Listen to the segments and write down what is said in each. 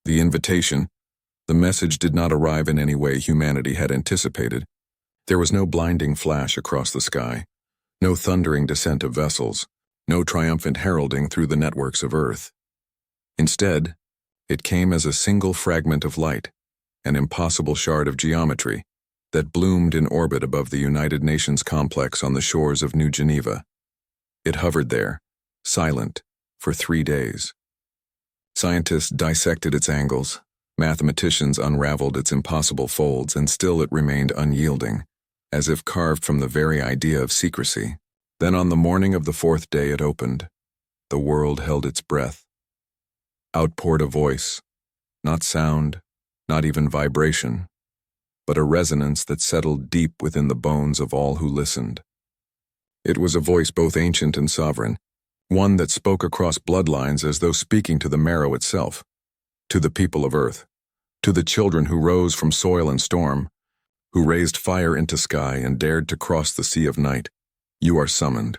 The invitation, the message did not arrive in any way humanity had anticipated. There was no blinding flash across the sky, no thundering descent of vessels, no triumphant heralding through the networks of Earth. Instead, it came as a single fragment of light, an impossible shard of geometry, that bloomed in orbit above the United Nations complex on the shores of New Geneva. It hovered there, silent, for 3 days. Scientists dissected its angles, mathematicians unraveled its impossible folds, and still it remained unyielding, as if carved from the very idea of secrecy. Then on the morning of the 4th day it opened. The world held its breath. Out poured a voice, not sound, not even vibration, but a resonance that settled deep within the bones of all who listened. It was a voice both ancient and sovereign, one that spoke across bloodlines as though speaking to the marrow itself, to the people of Earth, to the children who rose from soil and storm, who raised fire into sky and dared to cross the sea of night. You are summoned.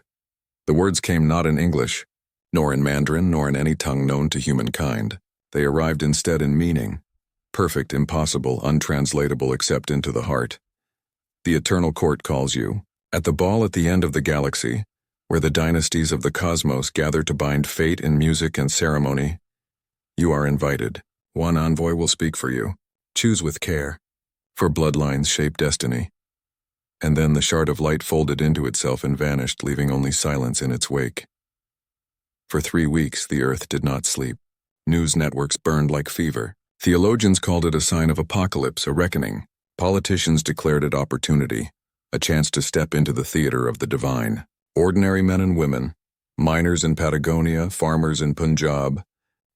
The words came not in English, nor in Mandarin, nor in any tongue known to humankind. They arrived instead in meaning, perfect, impossible, untranslatable except into the heart. The Eternal Court calls you. At the ball at the end of the galaxy, where the dynasties of the cosmos gather to bind fate in music and ceremony, you are invited. One envoy will speak for you. Choose with care, for bloodlines shape destiny. And then the shard of light folded into itself and vanished, leaving only silence in its wake. For 3 weeks, the Earth did not sleep. News networks burned like fever. Theologians called it a sign of apocalypse, a reckoning. Politicians declared it opportunity, a chance to step into the theater of the divine. Ordinary men and women, miners in Patagonia, farmers in Punjab,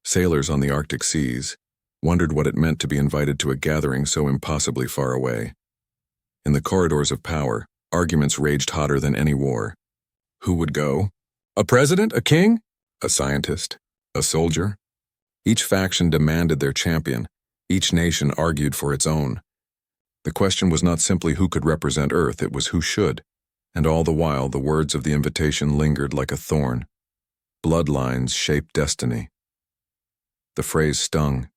sailors on the Arctic seas, wondered what it meant to be invited to a gathering so impossibly far away. In the corridors of power, arguments raged hotter than any war. Who would go? A president? A king? A scientist? A soldier? Each faction demanded their champion. Each nation argued for its own. The question was not simply who could represent Earth, it was who should. And all the while, the words of the invitation lingered like a thorn. Bloodlines shape destiny. The phrase stung.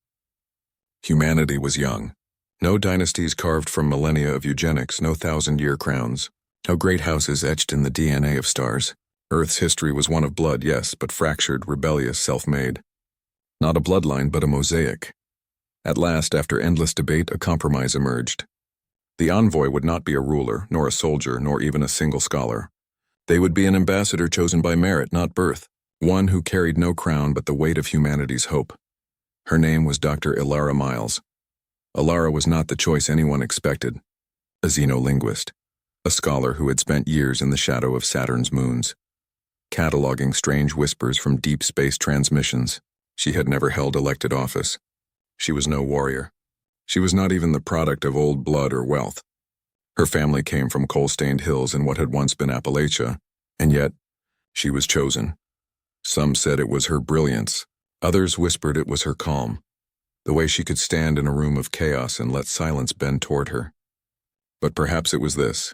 Humanity was young. No dynasties carved from millennia of eugenics, no 1,000-year crowns. No great houses etched in the DNA of stars. Earth's history was one of blood, yes, but fractured, rebellious, self-made. Not a bloodline, but a mosaic. At last, after endless debate, a compromise emerged. The envoy would not be a ruler, nor a soldier, nor even a single scholar. They would be an ambassador chosen by merit, not birth, one who carried no crown but the weight of humanity's hope. Her name was Dr. Elara Myles. Elara was not the choice anyone expected. A xenolinguist, a scholar who had spent years in the shadow of Saturn's moons, cataloging strange whispers from deep space transmissions. She had never held elected office. She was no warrior. She was not even the product of old blood or wealth. Her family came from coal-stained hills in what had once been Appalachia, and yet she was chosen. Some said it was her brilliance. Others whispered it was her calm, the way she could stand in a room of chaos and let silence bend toward her. But perhaps it was this.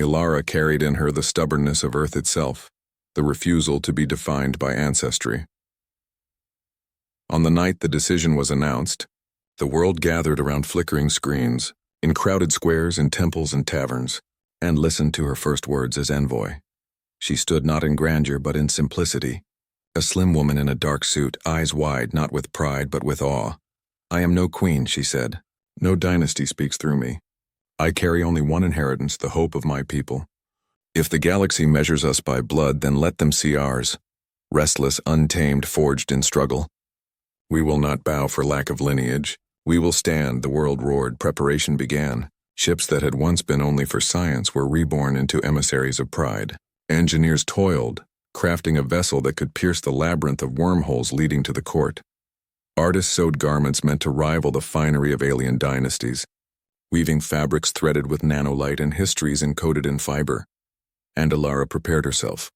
Elara carried in her the stubbornness of Earth itself, the refusal to be defined by ancestry. On the night the decision was announced, the world gathered around flickering screens, in crowded squares, in temples and taverns, and listened to her first words as envoy. She stood not in grandeur but in simplicity, a slim woman in a dark suit, eyes wide, not with pride but with awe. I am no queen, she said. No dynasty speaks through me. I carry only one inheritance, the hope of my people. If the galaxy measures us by blood, then let them see ours, restless, untamed, forged in struggle. We will not bow for lack of lineage. We will stand, the world roared. Preparation began. Ships that had once been only for science were reborn into emissaries of pride. Engineers toiled, crafting a vessel that could pierce the labyrinth of wormholes leading to the court. Artists sewed garments meant to rival the finery of alien dynasties, weaving fabrics threaded with nanolight and histories encoded in fiber. And Elara prepared herself.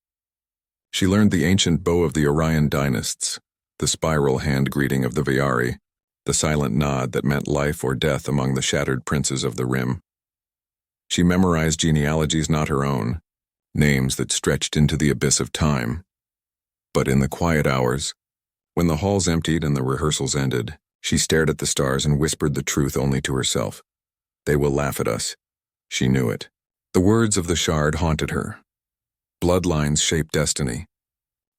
She learned the ancient bow of the Orion dynasts, the spiral hand greeting of the Viari, the silent nod that meant life or death among the shattered princes of the Rim. She memorized genealogies not her own, names that stretched into the abyss of time. But in the quiet hours, when the halls emptied and the rehearsals ended, She stared at the stars and whispered the truth only to herself. They will laugh at us. She knew it. The words of the shard haunted her. Bloodlines shape destiny.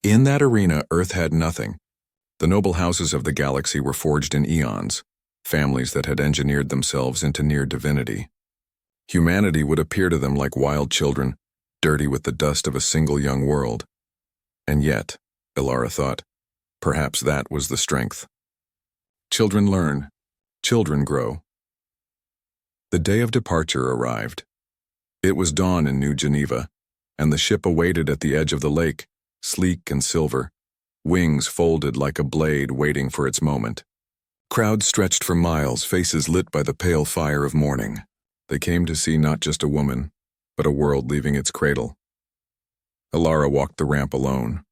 In that arena, Earth had nothing. The noble houses of the galaxy were forged in eons, families that had engineered themselves into near divinity. Humanity would appear to them like wild children, dirty with the dust of a single young world. And yet, Elara thought, perhaps that was the strength. Children learn. Children grow. The day of departure arrived. It was dawn in New Geneva, and the ship awaited at the edge of the lake, sleek and silver, wings folded like a blade waiting for its moment. Crowds stretched for miles, faces lit by the pale fire of morning. They came to see not just a woman, but a world leaving its cradle. Elara walked the ramp alone.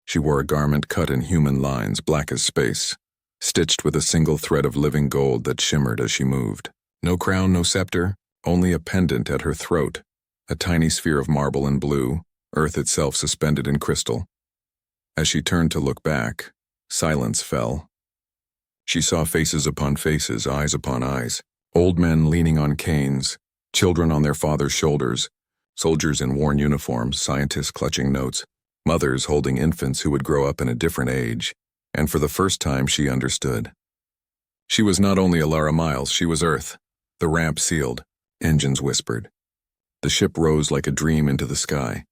She wore a garment cut in human lines, black as space, stitched with a single thread of living gold that shimmered as she moved. No crown, no scepter, only a pendant at her throat, a tiny sphere of marble and blue, Earth itself suspended in crystal. As she turned to look back, silence fell. She saw faces upon faces, eyes upon eyes, old men leaning on canes, children on their fathers' shoulders, soldiers in worn uniforms, scientists clutching notes, mothers holding infants who would grow up in a different age, and for the first time she understood. She was not only Elara Myles, she was Earth. The ramp sealed, engines whispered. The ship rose like a dream into the sky.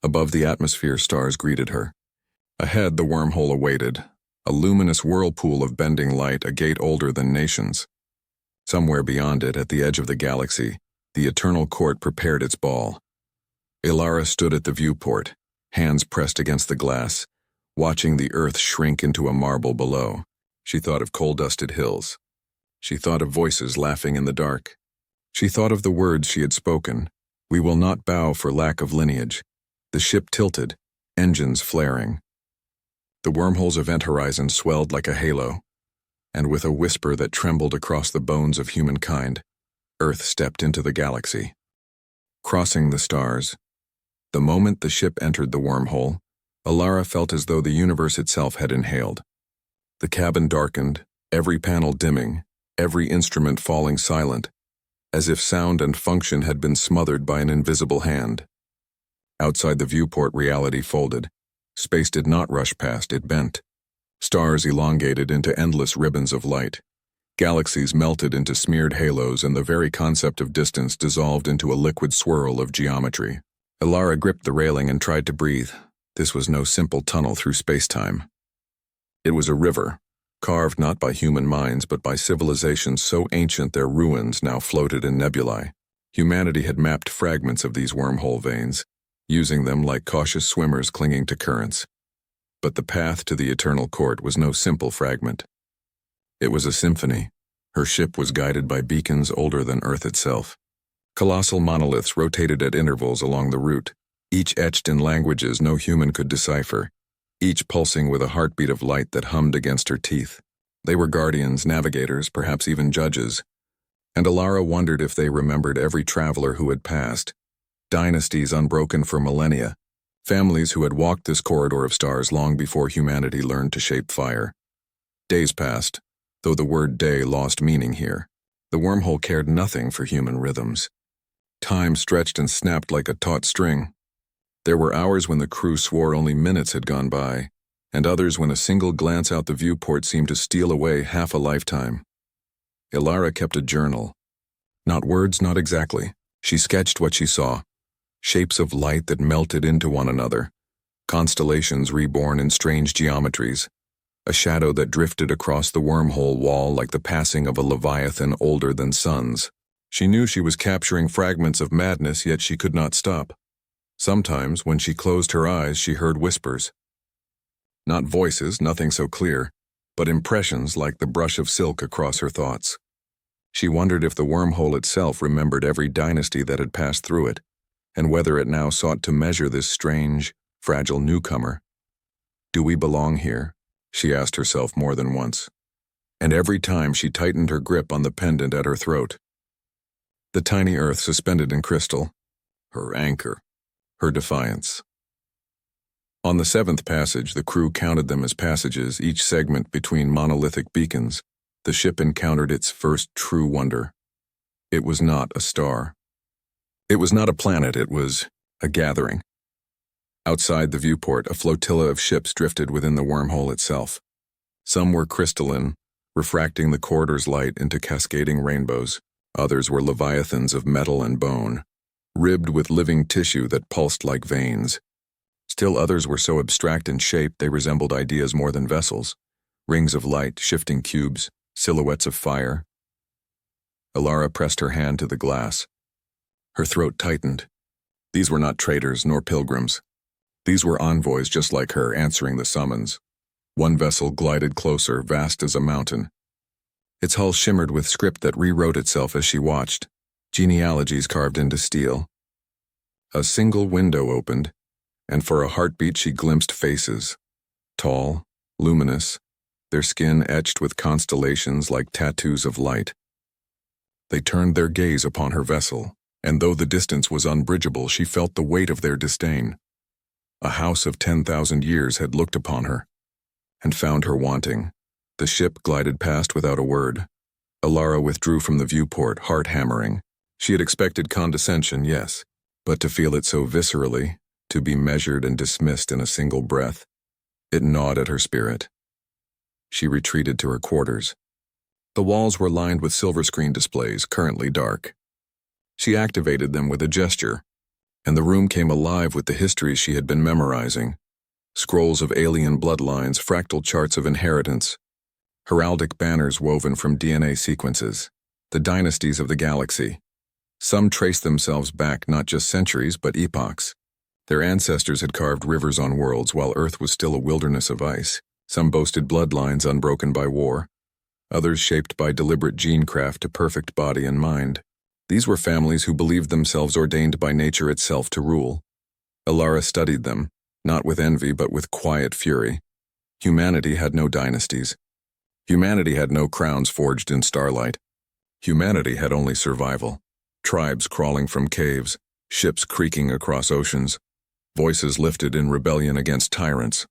Above the atmosphere, stars greeted her. Ahead, the wormhole awaited, a luminous whirlpool of bending light, a gate older than nations. Somewhere beyond it, at the edge of the galaxy, the eternal court prepared its ball. Elara stood at the viewport, hands pressed against the glass, watching the earth shrink into a marble below. She thought of coal-dusted hills. She thought of voices laughing in the dark. She thought of the words she had spoken. We will not bow for lack of lineage. The ship tilted, engines flaring. The wormhole's event horizon swelled like a halo, and with a whisper that trembled across the bones of humankind, Earth stepped into the galaxy. Crossing the stars, the moment the ship entered the wormhole, Elara felt as though the universe itself had inhaled. The cabin darkened, every panel dimming, every instrument falling silent, as if sound and function had been smothered by an invisible hand. Outside the viewport, reality folded. Space did not rush past, it bent. Stars elongated into endless ribbons of light. Galaxies melted into smeared halos, and the very concept of distance dissolved into a liquid swirl of geometry. Elara gripped the railing and tried to breathe. This was no simple tunnel through space-time. It was a river, carved not by human minds but by civilizations so ancient their ruins now floated in nebulae. Humanity had mapped fragments of these wormhole veins, using them like cautious swimmers clinging to currents. But the path to the eternal court was no simple fragment. It was a symphony. Her ship was guided by beacons older than Earth itself. Colossal monoliths rotated at intervals along the route, each etched in languages no human could decipher, each pulsing with a heartbeat of light that hummed against her teeth. They were guardians, navigators, perhaps even judges. And Elara wondered if they remembered every traveler who had passed. Dynasties unbroken for millennia, families who had walked this corridor of stars long before humanity learned to shape fire. Days passed, though the word day lost meaning here. The wormhole cared nothing for human rhythms. Time stretched and snapped like a taut string. There were hours when the crew swore only minutes had gone by, and others when a single glance out the viewport seemed to steal away half a lifetime. Elara kept a journal. Not words, not exactly. She sketched what she saw. Shapes of light that melted into one another, constellations reborn in strange geometries, a shadow that drifted across the wormhole wall like the passing of a leviathan older than suns. She knew she was capturing fragments of madness, yet she could not stop. Sometimes, when she closed her eyes, she heard whispers. Not voices, nothing so clear, but impressions like the brush of silk across her thoughts. She wondered if the wormhole itself remembered every dynasty that had passed through it, and whether it now sought to measure this strange, fragile newcomer. Do we belong here? She asked herself more than once. And every time she tightened her grip on the pendant at her throat. The tiny earth suspended in crystal, her anchor, her defiance. On the seventh passage, the crew counted them as passages, each segment between monolithic beacons, the ship encountered its first true wonder. It was not a star. It was not a planet, it was a gathering. Outside the viewport, a flotilla of ships drifted within the wormhole itself. Some were crystalline, refracting the corridor's light into cascading rainbows. Others were leviathans of metal and bone, ribbed with living tissue that pulsed like veins. Still others were so abstract in shape they resembled ideas more than vessels. Rings of light, shifting cubes, silhouettes of fire. Elara pressed her hand to the glass. Her throat tightened. These were not traders nor pilgrims. These were envoys just like her, answering the summons. One vessel glided closer, vast as a mountain. Its hull shimmered with script that rewrote itself as she watched, genealogies carved into steel. A single window opened, and for a heartbeat she glimpsed faces. Tall, luminous, their skin etched with constellations like tattoos of light. They turned their gaze upon her vessel, and though the distance was unbridgeable, she felt the weight of their disdain. A house of 10,000 years had looked upon her, and found her wanting. The ship glided past without a word. Elara withdrew from the viewport, heart hammering. She had expected condescension, yes, but to feel it so viscerally, to be measured and dismissed in a single breath, it gnawed at her spirit. She retreated to her quarters. The walls were lined with silver screen displays, currently dark. She activated them with a gesture, and the room came alive with the histories she had been memorizing. Scrolls of alien bloodlines, fractal charts of inheritance, heraldic banners woven from DNA sequences, the dynasties of the galaxy. Some traced themselves back not just centuries but epochs. Their ancestors had carved rivers on worlds while Earth was still a wilderness of ice. Some boasted bloodlines unbroken by war, others shaped by deliberate genecraft to perfect body and mind. These were families who believed themselves ordained by nature itself to rule. Elara studied them, not with envy but with quiet fury. Humanity had no dynasties. Humanity had no crowns forged in starlight. Humanity had only survival. Tribes crawling from caves, ships creaking across oceans, voices lifted in rebellion against tyrants.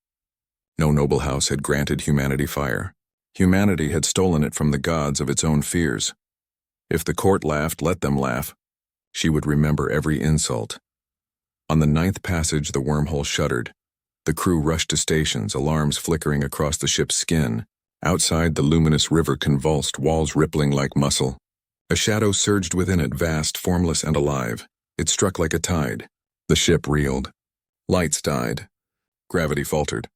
No noble house had granted humanity fire. Humanity had stolen it from the gods of its own fears. If the court laughed, let them laugh. She would remember every insult. On the 9th passage, the wormhole shuddered. The crew rushed to stations, alarms flickering across the ship's skin. Outside, the luminous river convulsed, walls rippling like muscle. A shadow surged within it, vast, formless, and alive. It struck like a tide. The ship reeled. Lights died. Gravity faltered.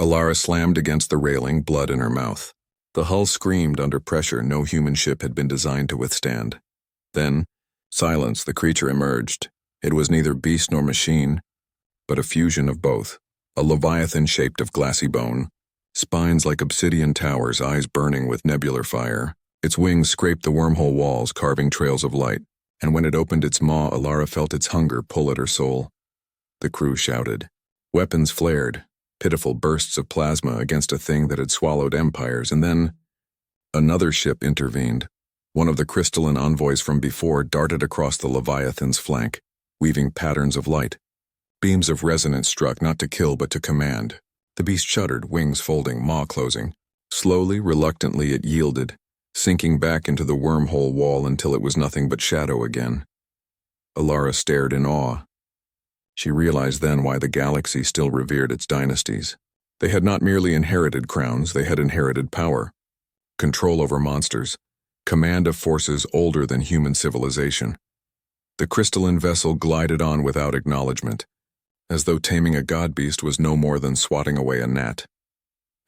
Elara slammed against the railing, blood in her mouth. The hull screamed under pressure no human ship had been designed to withstand. Then, silence, the creature emerged. It was neither beast nor machine, but a fusion of both. A leviathan shaped of glassy bone, spines like obsidian towers, eyes burning with nebular fire. Its wings scraped the wormhole walls, carving trails of light, and when it opened its maw, Elara felt its hunger pull at her soul. The crew shouted. Weapons flared, pitiful bursts of plasma against a thing that had swallowed empires, and then another ship intervened. One of the crystalline envoys from before darted across the Leviathan's flank, weaving patterns of light. Beams of resonance struck not to kill but to command. The beast shuddered, wings folding, maw closing. Slowly, reluctantly it yielded, sinking back into the wormhole wall until it was nothing but shadow again. Elara stared in awe. She realized then why the galaxy still revered its dynasties. They had not merely inherited crowns, they had inherited power. Control over monsters, command of forces older than human civilization. The crystalline vessel glided on without acknowledgement, as though taming a god-beast was no more than swatting away a gnat.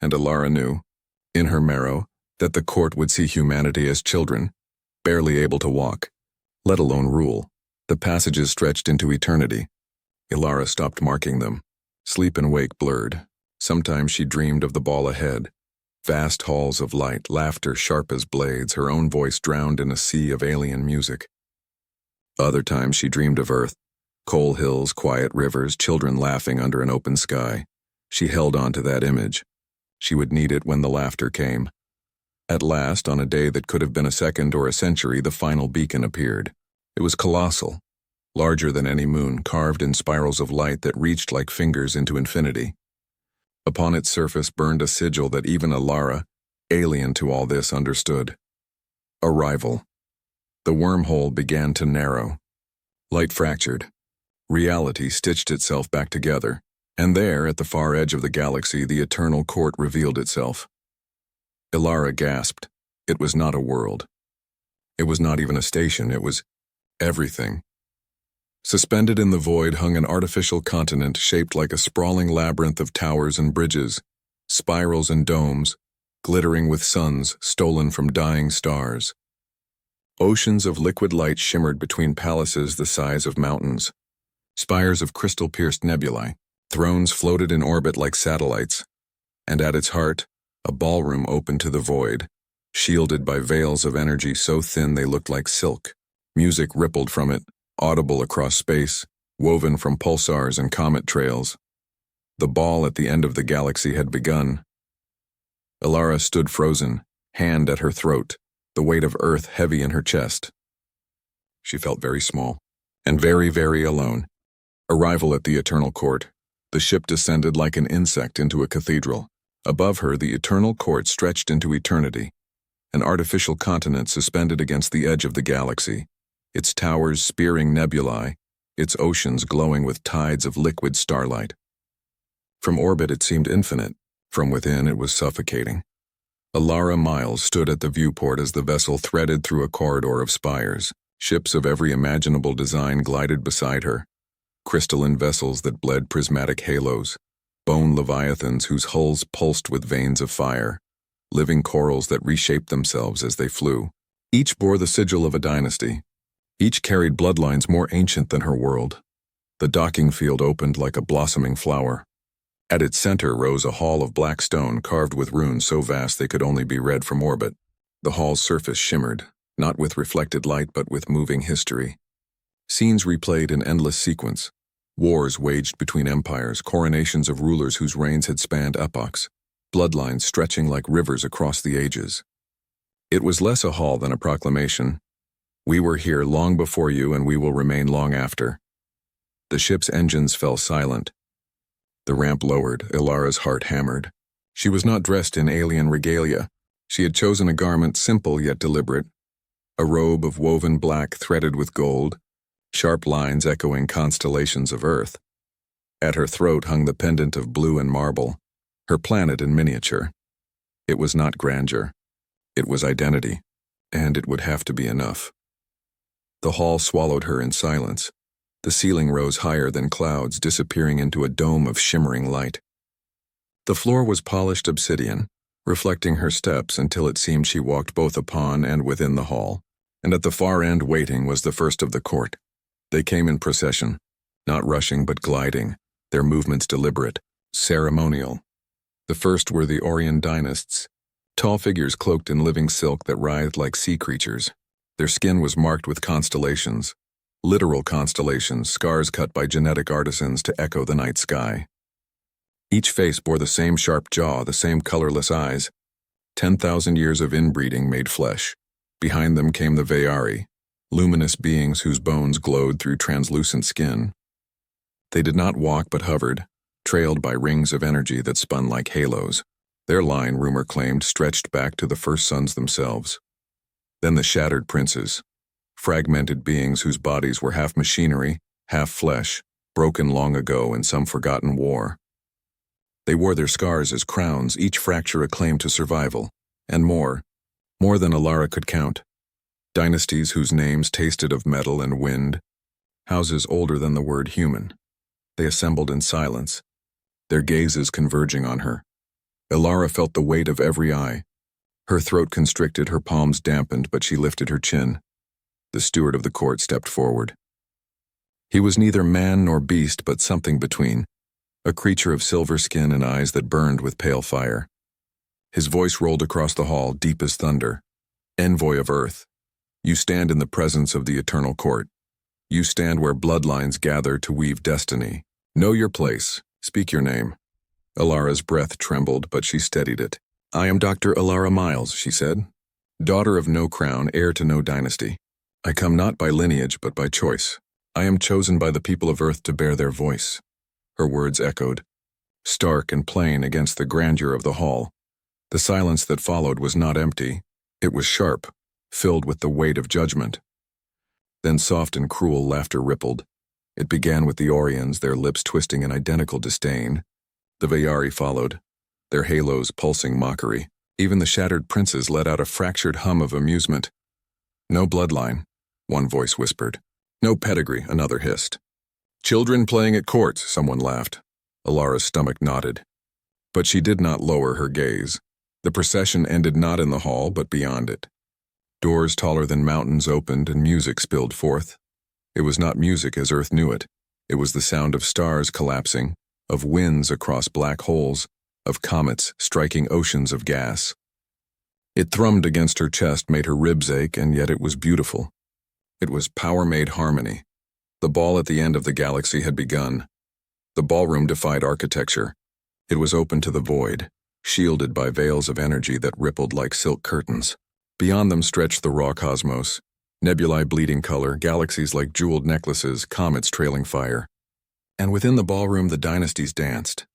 And Elara knew, in her marrow, that the court would see humanity as children, barely able to walk, let alone rule. The passages stretched into eternity. Elara stopped marking them. Sleep and wake blurred. Sometimes she dreamed of the ball ahead. Vast halls of light, laughter sharp as blades, her own voice drowned in a sea of alien music. Other times she dreamed of Earth. Coal hills, quiet rivers, children laughing under an open sky. She held on to that image. She would need it when the laughter came. At last, on a day that could have been a second or a century, the final beacon appeared. It was colossal, larger than any moon, carved in spirals of light that reached like fingers into infinity. Upon its surface burned a sigil that even Elara, alien to all this, understood. Arrival. The wormhole began to narrow. Light fractured. Reality stitched itself back together, and there, at the far edge of the galaxy, the eternal court revealed itself. Elara gasped. It was not a world. It was not even a station, it was everything. Suspended in the void hung an artificial continent shaped like a sprawling labyrinth of towers and bridges, spirals and domes, glittering with suns stolen from dying stars. Oceans of liquid light shimmered between palaces the size of mountains. Spires of crystal-pierced nebulae, thrones floated in orbit like satellites, and at its heart, a ballroom opened to the void, shielded by veils of energy so thin they looked like silk. Music rippled from it, audible across space, woven from pulsars and comet trails. The ball at the end of the galaxy had begun. Elara stood frozen, hand at her throat, the weight of Earth heavy in her chest. She felt very small, and very, very alone. Arrival at the Eternal Court. The ship descended like an insect into a cathedral. Above her, the Eternal Court stretched into eternity, an artificial continent suspended against the edge of the galaxy, its towers spearing nebulae, its oceans glowing with tides of liquid starlight. From orbit it seemed infinite, from within it was suffocating. Elara Myles stood at the viewport as the vessel threaded through a corridor of spires. Ships of every imaginable design glided beside her, crystalline vessels that bled prismatic halos, bone leviathans whose hulls pulsed with veins of fire, living corals that reshaped themselves as they flew. Each bore the sigil of a dynasty. Each carried bloodlines more ancient than her world. The docking field opened like a blossoming flower. At its center rose a hall of black stone carved with runes so vast they could only be read from orbit. The hall's surface shimmered, not with reflected light but with moving history. Scenes replayed in endless sequence. Wars waged between empires, coronations of rulers whose reigns had spanned epochs, bloodlines stretching like rivers across the ages. It was less a hall than a proclamation. We were here long before you and we will remain long after. The ship's engines fell silent. The ramp lowered, Elara's heart hammered. She was not dressed in alien regalia. She had chosen a garment simple yet deliberate, a robe of woven black threaded with gold, sharp lines echoing constellations of Earth. At her throat hung the pendant of blue and marble, her planet in miniature. It was not grandeur. It was identity, and it would have to be enough. The hall swallowed her in silence. The ceiling rose higher than clouds, disappearing into a dome of shimmering light. The floor was polished obsidian, reflecting her steps until it seemed she walked both upon and within the hall, and at the far end waiting was the first of the court. They came in procession, not rushing but gliding, their movements deliberate, ceremonial. The first were the Orion dynasts, tall figures cloaked in living silk that writhed like sea creatures. Their skin was marked with constellations, literal constellations, scars cut by genetic artisans to echo the night sky. Each face bore the same sharp jaw, the same colorless eyes. 10,000 years of inbreeding made flesh. Behind them came the Veyari, luminous beings whose bones glowed through translucent skin. They did not walk but hovered, trailed by rings of energy that spun like halos. Their line, rumor claimed, stretched back to the first suns themselves. Then the shattered princes, fragmented beings whose bodies were half machinery, half flesh, broken long ago in some forgotten war. They wore their scars as crowns, each fracture a claim to survival, and more than Elara could count. Dynasties whose names tasted of metal and wind, houses older than the word human. They assembled in silence, their gazes converging on her. Elara felt the weight of every eye. Her throat constricted, her palms dampened, but she lifted her chin. The steward of the court stepped forward. He was neither man nor beast, but something between, a creature of silver skin and eyes that burned with pale fire. His voice rolled across the hall, deep as thunder. Envoy of Earth, you stand in the presence of the Eternal Court. You stand where bloodlines gather to weave destiny. Know your place. Speak your name. Elara's breath trembled, but she steadied it. I am Dr. Elara Myles, she said. Daughter of no crown, heir to no dynasty. I come not by lineage, but by choice. I am chosen by the people of Earth to bear their voice. Her words echoed, stark and plain against the grandeur of the hall. The silence that followed was not empty. It was sharp, filled with the weight of judgment. Then soft and cruel laughter rippled. It began with the Orions, their lips twisting in identical disdain. The Vayari followed, their halos pulsing mockery. Even the shattered princes let out a fractured hum of amusement. No bloodline, one voice whispered. No pedigree, another hissed. Children playing at court, someone laughed. Elara's stomach knotted. But she did not lower her gaze. The procession ended not in the hall, but beyond it. Doors taller than mountains opened and music spilled forth. It was not music as Earth knew it. It was the sound of stars collapsing, of winds across black holes, of comets striking oceans of gas. It thrummed against her chest, made her ribs ache, and yet it was beautiful. It was power-made harmony. The ball at the end of the galaxy had begun. The ballroom defied architecture. It was open to the void, shielded by veils of energy that rippled like silk curtains. Beyond them stretched the raw cosmos, nebulae bleeding color, galaxies like jeweled necklaces, comets trailing fire. And within the ballroom the dynasties danced.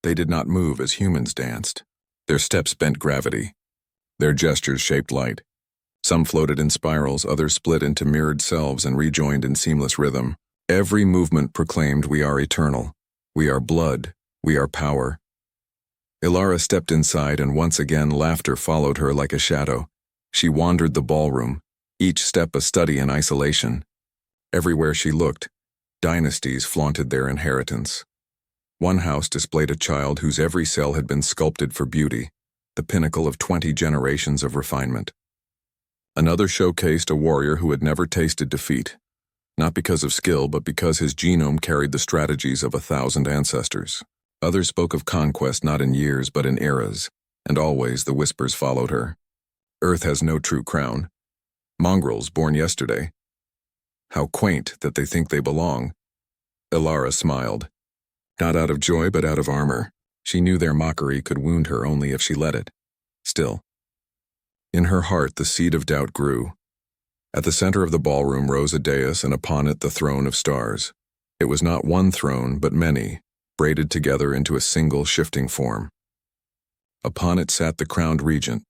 They did not move as humans danced. Their steps bent gravity. Their gestures shaped light. Some floated in spirals, others split into mirrored selves and rejoined in seamless rhythm. Every movement proclaimed, we are eternal. We are blood. We are power. Elara stepped inside, and once again laughter followed her like a shadow. She wandered the ballroom, each step a study in isolation. Everywhere she looked, dynasties flaunted their inheritance. One house displayed a child whose every cell had been sculpted for beauty, the pinnacle of 20 generations of refinement. Another showcased a warrior who had never tasted defeat, not because of skill, but because his genome carried the strategies of 1,000 ancestors. Others spoke of conquest not in years, but in eras, and always the whispers followed her. Earth has no true crown. Mongrels born yesterday. How quaint that they think they belong. Elara smiled. Not out of joy, but out of armor. She knew their mockery could wound her only if she let it. Still. In her heart the seed of doubt grew. At the center of the ballroom rose a dais, and upon it the throne of stars. It was not one throne, but many, braided together into a single shifting form. Upon it sat the crowned regent,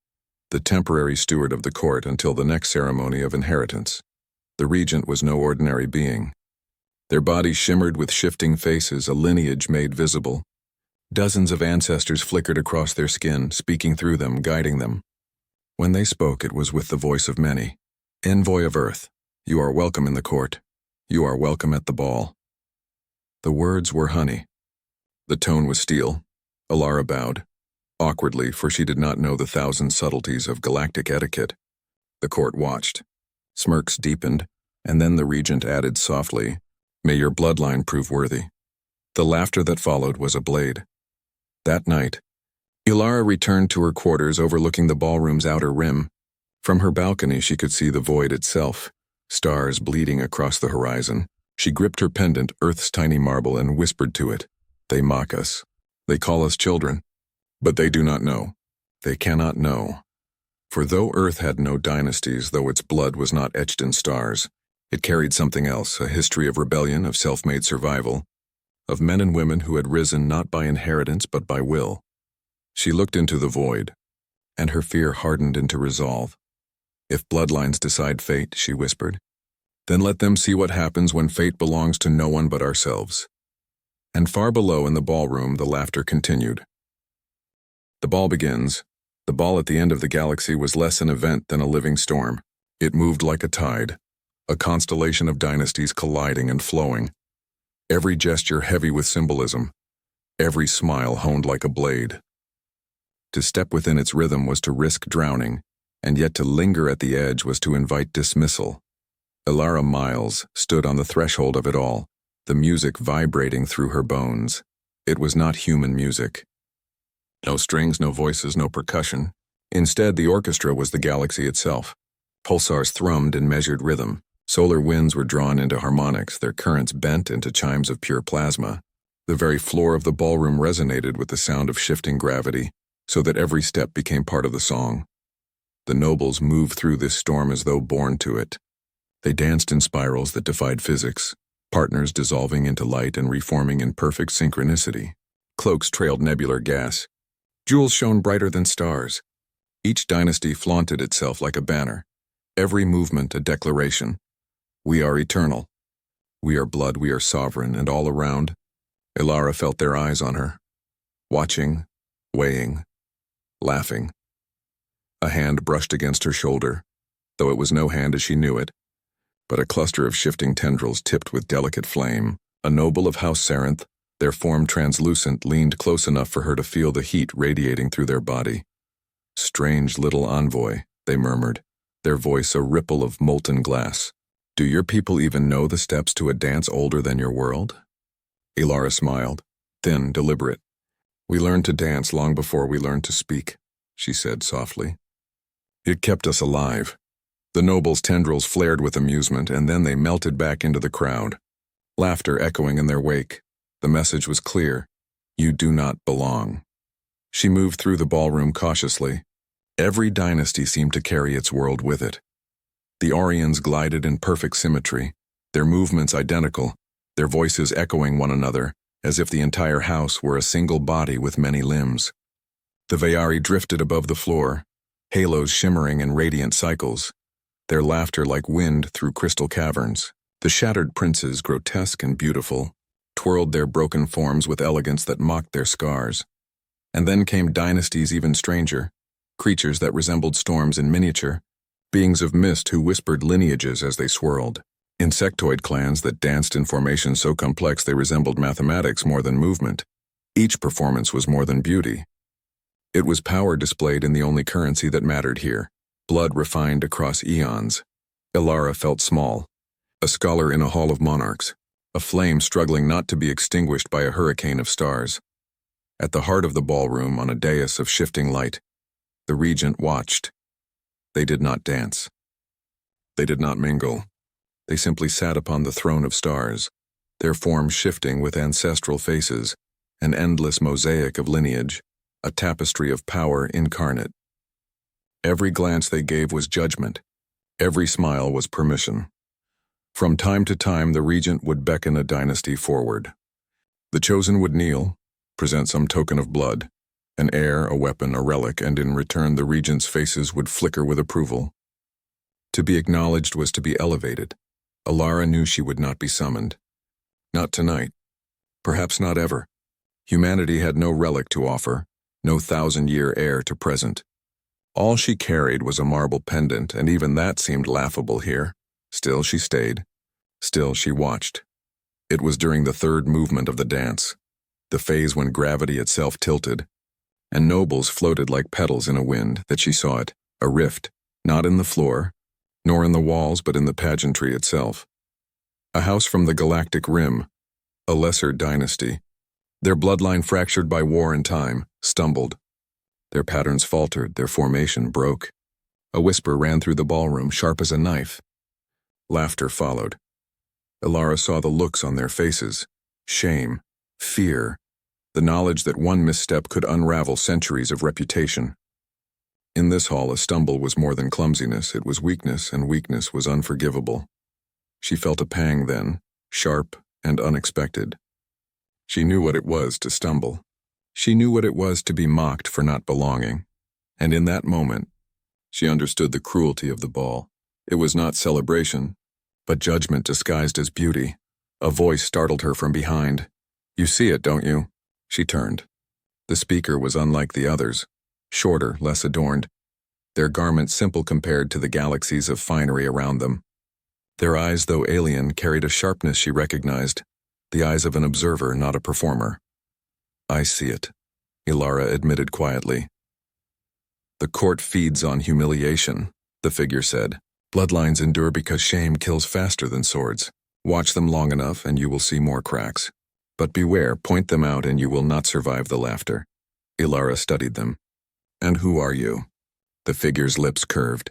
the temporary steward of the court until the next ceremony of inheritance. The regent was no ordinary being. Their bodies shimmered with shifting faces, a lineage made visible. Dozens of ancestors flickered across their skin, speaking through them, guiding them. When they spoke, it was with the voice of many. Envoy of Earth, you are welcome in the court. You are welcome at the ball. The words were honey. The tone was steel. Elara bowed, awkwardly, for she did not know the 1,000 subtleties of galactic etiquette. The court watched. Smirks deepened, and then the regent added softly, "May your bloodline prove worthy." The laughter that followed was a blade. That night, Elara returned to her quarters overlooking the ballroom's outer rim. From her balcony she could see the void itself, stars bleeding across the horizon. She gripped her pendant, Earth's tiny marble, and whispered to it, "They mock us. They call us children. But they do not know. They cannot know." For though Earth had no dynasties, though its blood was not etched in stars, it carried something else, a history of rebellion, of self-made survival, of men and women who had risen not by inheritance but by will. She looked into the void, and her fear hardened into resolve. "If bloodlines decide fate," she whispered, "then let them see what happens when fate belongs to no one but ourselves." And far below in the ballroom the laughter continued. The ball begins. The ball at the end of the galaxy was less an event than a living storm. It moved like a tide, a constellation of dynasties colliding and flowing. Every gesture heavy with symbolism, every smile honed like a blade. To step within its rhythm was to risk drowning, and yet to linger at the edge was to invite dismissal. Elara Myles stood on the threshold of it all, the music vibrating through her bones. It was not human music. No strings, no voices, no percussion. Instead, the orchestra was the galaxy itself. Pulsars thrummed in measured rhythm. Solar winds were drawn into harmonics, their currents bent into chimes of pure plasma. The very floor of the ballroom resonated with the sound of shifting gravity, so that every step became part of the song. The nobles moved through this storm as though born to it. They danced in spirals that defied physics, partners dissolving into light and reforming in perfect synchronicity. Cloaks trailed nebular gas. Jewels shone brighter than stars. Each dynasty flaunted itself like a banner, every movement a declaration. We are eternal. We are blood, we are sovereign, and all around, Elara felt their eyes on her, watching, weighing, laughing. A hand brushed against her shoulder, though it was no hand as she knew it, but a cluster of shifting tendrils tipped with delicate flame. A noble of House Sarenth, their form translucent, leaned close enough for her to feel the heat radiating through their body. Strange little envoy, they murmured, their voice a ripple of molten glass. Do your people even know the steps to a dance older than your world? Elara smiled, thin, deliberate. We learned to dance long before we learned to speak, she said softly. It kept us alive. The noble's tendrils flared with amusement, and then they melted back into the crowd, laughter echoing in their wake. The message was clear. You do not belong. She moved through the ballroom cautiously. Every dynasty seemed to carry its world with it. The Aurians glided in perfect symmetry, their movements identical, their voices echoing one another, as if the entire house were a single body with many limbs. The Veyari drifted above the floor, halos shimmering in radiant cycles, their laughter like wind through crystal caverns. The shattered princes, grotesque and beautiful, twirled their broken forms with elegance that mocked their scars. And then came dynasties even stranger, creatures that resembled storms in miniature, beings of mist who whispered lineages as they swirled. Insectoid clans that danced in formations so complex they resembled mathematics more than movement. Each performance was more than beauty. It was power displayed in the only currency that mattered here, blood refined across eons. Elara felt small, a scholar in a hall of monarchs, a flame struggling not to be extinguished by a hurricane of stars. At the heart of the ballroom, on a dais of shifting light, the regent watched. They did not dance. They did not mingle. They simply sat upon the throne of stars, their forms shifting with ancestral faces, an endless mosaic of lineage, a tapestry of power incarnate. Every glance they gave was judgment. Every smile was permission. From time to time, the regent would beckon a dynasty forward. The chosen would kneel, present some token of blood, an heir, a weapon, a relic, and in return the regent's faces would flicker with approval. To be acknowledged was to be elevated. Elara knew she would not be summoned. Not tonight. Perhaps not ever. Humanity had no relic to offer, no 1,000-year heir to present. All she carried was a marble pendant, and even that seemed laughable here. Still she stayed. Still she watched. It was during the third movement of the dance, the phase when gravity itself tilted, and nobles floated like petals in a wind, that she saw it, a rift, not in the floor, nor in the walls, but in the pageantry itself. A house from the galactic rim, a lesser dynasty. Their bloodline fractured by war and time, stumbled. Their patterns faltered, their formation broke. A whisper ran through the ballroom, sharp as a knife. Laughter followed. Elara saw the looks on their faces, shame, fear, the knowledge that one misstep could unravel centuries of reputation. In this hall, a stumble was more than clumsiness, it was weakness, and weakness was unforgivable. She felt a pang then, sharp and unexpected. She knew what it was to stumble. She knew what it was to be mocked for not belonging. And in that moment, she understood the cruelty of the ball. It was not celebration, but judgment disguised as beauty. A voice startled her from behind. You see it, don't you? She turned. The speaker was unlike the others, shorter, less adorned, their garments simple compared to the galaxies of finery around them. Their eyes, though alien, carried a sharpness she recognized, the eyes of an observer, not a performer. I see it, Elara admitted quietly. The court feeds on humiliation, the figure said. Bloodlines endure because shame kills faster than swords. Watch them long enough and you will see more cracks. But beware, point them out and you will not survive the laughter. Elara studied them. And who are you? The figure's lips curved.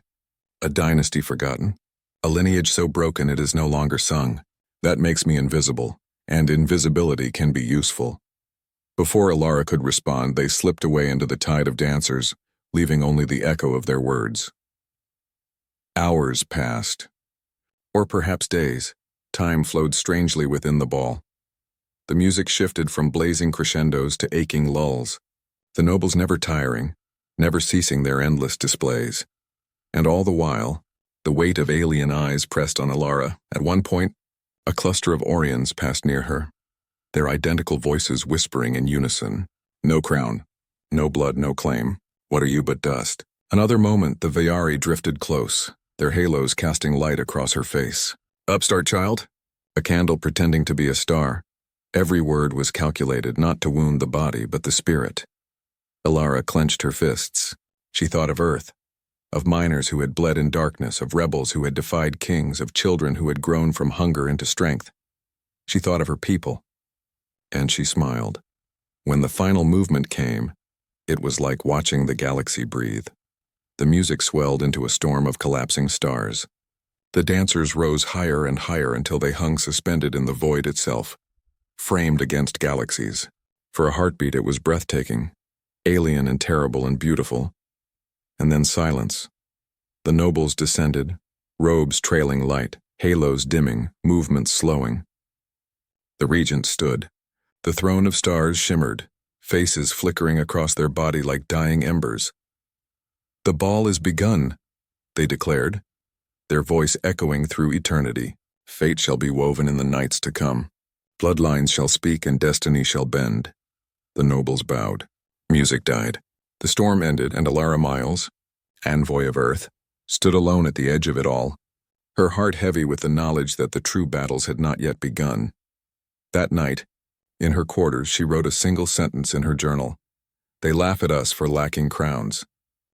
A dynasty forgotten. A lineage so broken it is no longer sung. That makes me invisible, and invisibility can be useful. Before Elara could respond, they slipped away into the tide of dancers, leaving only the echo of their words. Hours passed. Or perhaps days. Time flowed strangely within the ball. The music shifted from blazing crescendos to aching lulls. the nobles never tiring, never ceasing their endless displays. And all the while, the weight of alien eyes pressed on Elara. At one point, a cluster of Orions passed near her, their identical voices whispering in unison. No crown, no blood, no claim. What are you but dust? Another moment, the Vayari drifted close, their halos casting light across her face. Upstart child? A candle pretending to be a star. Every word was calculated not to wound the body but the spirit. Elara clenched her fists. She thought of Earth, of miners who had bled in darkness, of rebels who had defied kings, of children who had grown from hunger into strength. She thought of her people, and she smiled. When the final movement came, it was like watching the galaxy breathe. The music swelled into a storm of collapsing stars. The dancers rose higher and higher until they hung suspended in the void itself, framed against galaxies. For a heartbeat it was breathtaking, alien and terrible and beautiful. And then silence. The nobles descended, robes trailing light, halos dimming, movements slowing. The regent stood. The throne of stars shimmered, faces flickering across their body like dying embers. The ball is begun, they declared, their voice echoing through eternity. Fate shall be woven in the nights to come. Bloodlines shall speak and destiny shall bend. The nobles bowed. Music died. The storm ended, and Elara Myles, envoy of Earth, stood alone at the edge of it all, her heart heavy with the knowledge that the true battles had not yet begun. That night, in her quarters, she wrote a single sentence in her journal. They laugh at us for lacking crowns.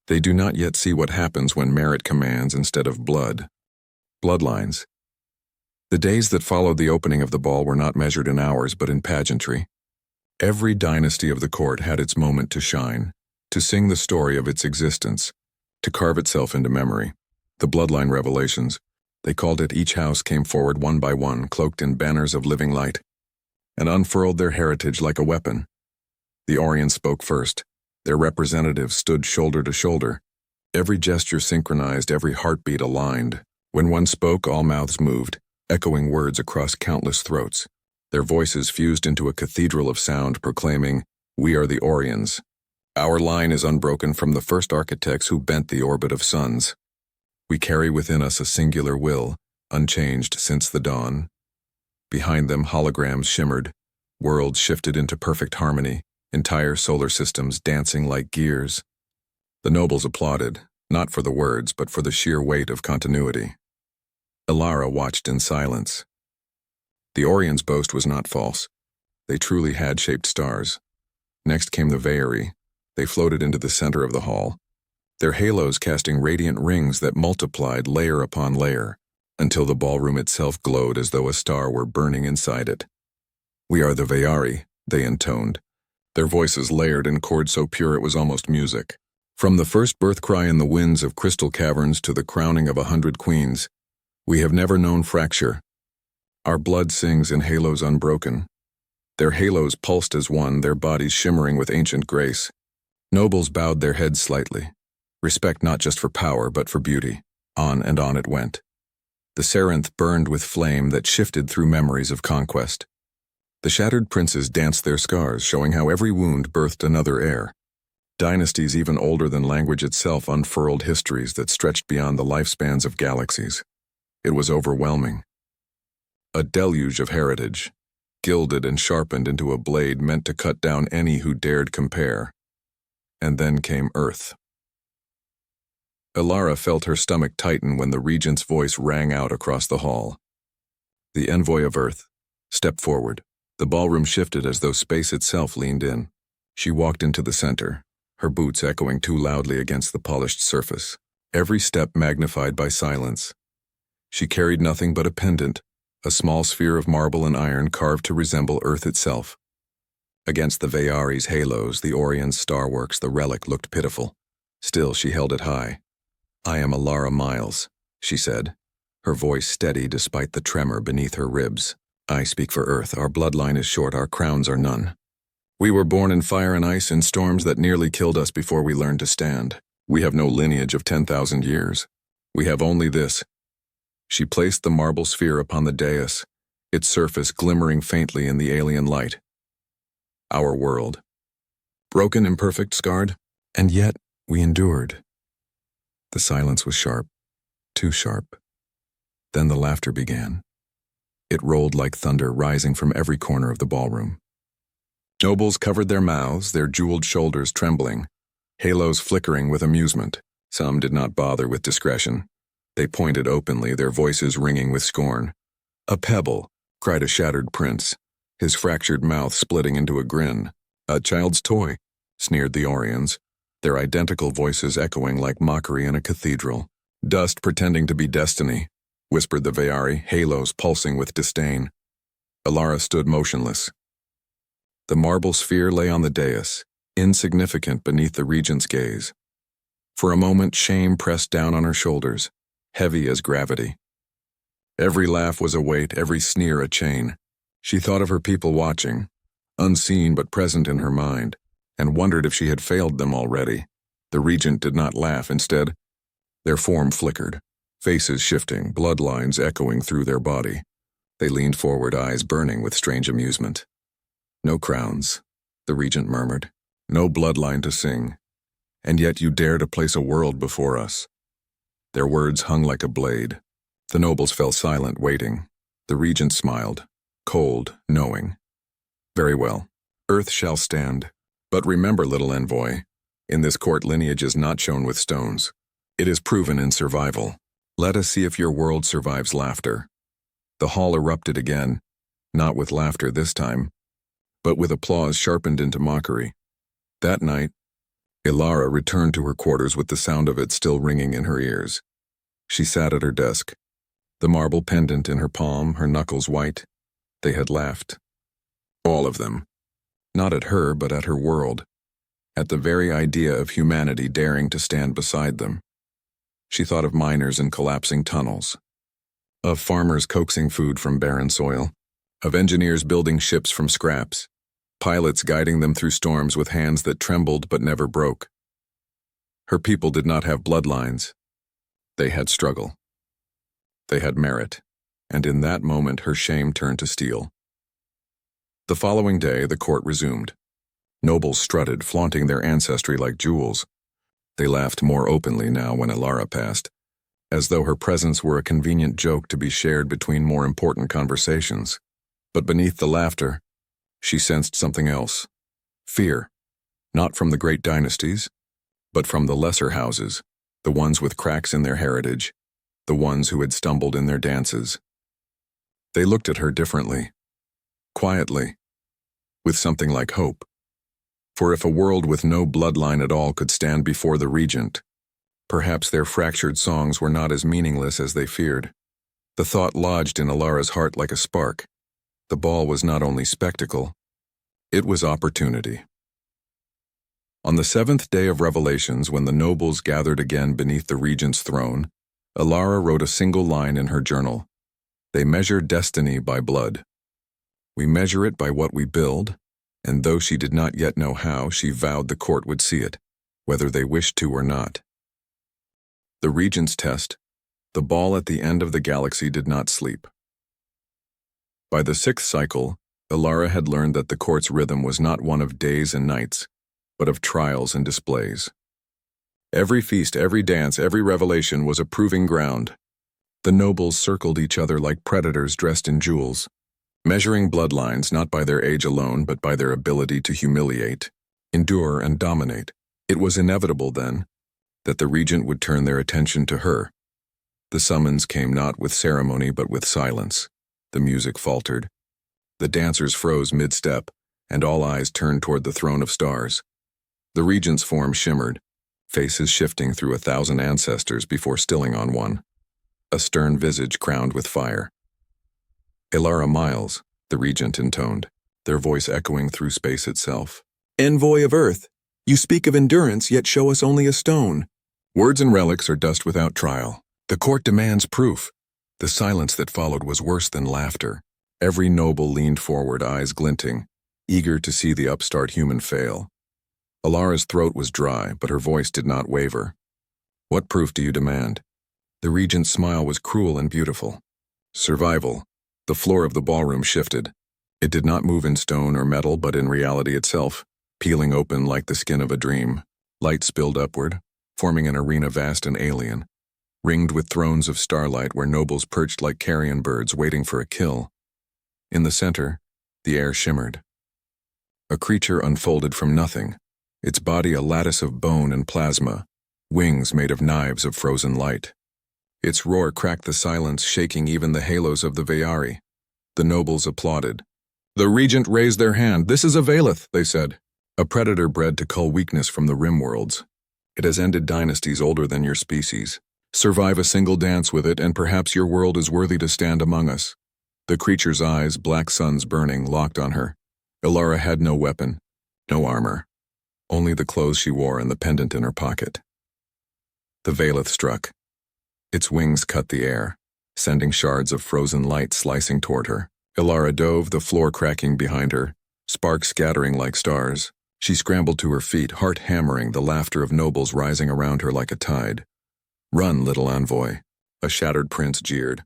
They do not yet see what happens when merit commands instead of blood. Bloodlines. The days that followed the opening of the ball were not measured in hours but in pageantry. Every dynasty of the court had its moment to shine, to sing the story of its existence, to carve itself into memory. The bloodline revelations, they called it. Each house came forward one by one, cloaked in banners of living light, and unfurled their heritage like a weapon. The Orions spoke first. Their representatives stood shoulder to shoulder, every gesture synchronized, every heartbeat aligned. When one spoke, all mouths moved, echoing words across countless throats. Their voices fused into a cathedral of sound, proclaiming, "We are the Orions. Our line is unbroken from the first architects who bent the orbit of suns. We carry within us a singular will, unchanged since the dawn." Behind them, holograms shimmered, worlds shifted into perfect harmony, entire solar systems dancing like gears. The nobles applauded, not for the words, but for the sheer weight of continuity. Elara watched in silence. The Orions' boast was not false. They truly had shaped stars. Next came the Vayari. They floated into the center of the hall, their halos casting radiant rings that multiplied layer upon layer, until the ballroom itself glowed as though a star were burning inside it. "We are the Vayari," they intoned, their voices layered in chords so pure it was almost music. From the first birth cry in the winds of crystal caverns to the crowning of 100 queens, we have never known fracture. Our blood sings in halos unbroken. Their halos pulsed as one, their bodies shimmering with ancient grace. Nobles bowed their heads slightly. Respect not just for power, but for beauty. On and on it went. The Serenth burned with flame that shifted through memories of conquest. The shattered princes danced their scars, showing how every wound birthed another heir. Dynasties even older than language itself unfurled histories that stretched beyond the lifespans of galaxies. It was overwhelming. A deluge of heritage, gilded and sharpened into a blade meant to cut down any who dared compare. And then came Earth. Elara felt her stomach tighten when the regent's voice rang out across the hall. The envoy of Earth, step forward. The ballroom shifted as though space itself leaned in. She walked into the center, her boots echoing too loudly against the polished surface, every step magnified by silence. She carried nothing but a pendant, a small sphere of marble and iron carved to resemble Earth itself. Against the Vayari's halos, the Orion's starworks, the relic looked pitiful. Still, she held it high. "I am Elara Myles," she said, her voice steady despite the tremor beneath her ribs. "I speak for Earth. Our bloodline is short, our crowns are none. We were born in fire and ice, in storms that nearly killed us before we learned to stand. We have no lineage of 10,000 years. We have only this." She placed the marble sphere upon the dais, its surface glimmering faintly in the alien light. "Our world. Broken, imperfect, scarred, and yet we endured. The silence was sharp, too sharp. Then the laughter began. It rolled like thunder, rising from every corner of the ballroom. Nobles covered their mouths, their jeweled shoulders trembling, halos flickering with amusement. Some did not bother with discretion. They pointed openly, their voices ringing with scorn. "A pebble," cried a shattered prince, his fractured mouth splitting into a grin. "A child's toy," sneered the Orions, their identical voices echoing like mockery in a cathedral. "Dust pretending to be destiny," whispered the Veari, halos pulsing with disdain. Elara stood motionless. The marble sphere lay on the dais, insignificant beneath the regent's gaze. For a moment, shame pressed down on her shoulders, heavy as gravity. Every laugh was a weight, every sneer a chain. She thought of her people watching, unseen but present in her mind, and wondered if she had failed them already. The regent did not laugh. Instead, their form flickered, faces shifting, bloodlines echoing through their body. They leaned forward, eyes burning with strange amusement. "No crowns," the regent murmured. "No bloodline to sing. And yet you dare to place a world before us." Their words hung like a blade. The nobles fell silent, waiting. The regent smiled, cold, knowing. "Very well. Earth shall stand. But remember, little envoy, in this court lineage is not shown with stones. It is proven in survival. Let us see if your world survives laughter." The hall erupted again, not with laughter this time, but with applause sharpened into mockery. That night, Elara returned to her quarters with the sound of it still ringing in her ears. She sat at her desk, the marble pendant in her palm, her knuckles white. They had laughed. All of them. Not at her, but at her world. At the very idea of humanity daring to stand beside them. She thought of miners in collapsing tunnels, of farmers coaxing food from barren soil, of engineers building ships from scraps, pilots guiding them through storms with hands that trembled but never broke. Her people did not have bloodlines. They had struggle. They had merit, and in that moment her shame turned to steel. The following day, the court resumed. Nobles strutted, flaunting their ancestry like jewels. They laughed more openly now when Elara passed, as though her presence were a convenient joke to be shared between more important conversations. But beneath the laughter, she sensed something else. Fear. Not from the great dynasties, but from the lesser houses, the ones with cracks in their heritage, the ones who had stumbled in their dances. They looked at her differently, quietly, with something like hope. For if a world with no bloodline at all could stand before the regent, perhaps their fractured songs were not as meaningless as they feared. The thought lodged in Elara's heart like a spark. The ball was not only spectacle, it was opportunity. On the 7th day of Revelations, when the nobles gathered again beneath the regent's throne, Elara wrote a single line in her journal. They measure destiny by blood. We measure it by what we build, and though she did not yet know how, she vowed the court would see it, whether they wished to or not. The regent's test, the ball at the end of the galaxy did not sleep. By the 6th cycle, Elara had learned that the court's rhythm was not one of days and nights, but of trials and displays. Every feast, every dance, every revelation was a proving ground. The nobles circled each other like predators dressed in jewels, measuring bloodlines not by their age alone, but by their ability to humiliate, endure, and dominate. It was inevitable, then, that the regent would turn their attention to her. The summons came not with ceremony, but with silence. The music faltered. The dancers froze mid-step, and all eyes turned toward the throne of stars. The regent's form shimmered, faces shifting through 1,000 ancestors before stilling on one, a stern visage crowned with fire. "Elara Myles," the regent intoned, their voice echoing through space itself. "Envoy of Earth, you speak of endurance, yet show us only a stone." "Words and relics are dust without trial. The court demands proof." The silence that followed was worse than laughter. Every noble leaned forward, eyes glinting, eager to see the upstart human fail. Elara's throat was dry, but her voice did not waver. "What proof do you demand?" The regent's smile was cruel and beautiful. "Survival." The floor of the ballroom shifted. It did not move in stone or metal, but in reality itself, peeling open like the skin of a dream. Light spilled upward, forming an arena vast and alien, ringed with thrones of starlight where nobles perched like carrion birds waiting for a kill. In the center, the air shimmered. A creature unfolded from nothing, its body a lattice of bone and plasma, wings made of knives of frozen light. Its roar cracked the silence, shaking even the halos of the Veyari. The nobles applauded. The regent raised their hand. This is a Vaelith, they said. A predator bred to cull weakness from the rim worlds. It has ended dynasties older than your species. Survive a single dance with it, and perhaps your world is worthy to stand among us. The creature's eyes, black suns burning, locked on her. Elara had no weapon, no armor, only the clothes she wore and the pendant in her pocket. The Vaelith struck. Its wings cut the air, sending shards of frozen light slicing toward her. Elara dove, the floor cracking behind her, sparks scattering like stars. She scrambled to her feet, heart hammering, the laughter of nobles rising around her like a tide. Run, little envoy, a shattered prince jeered.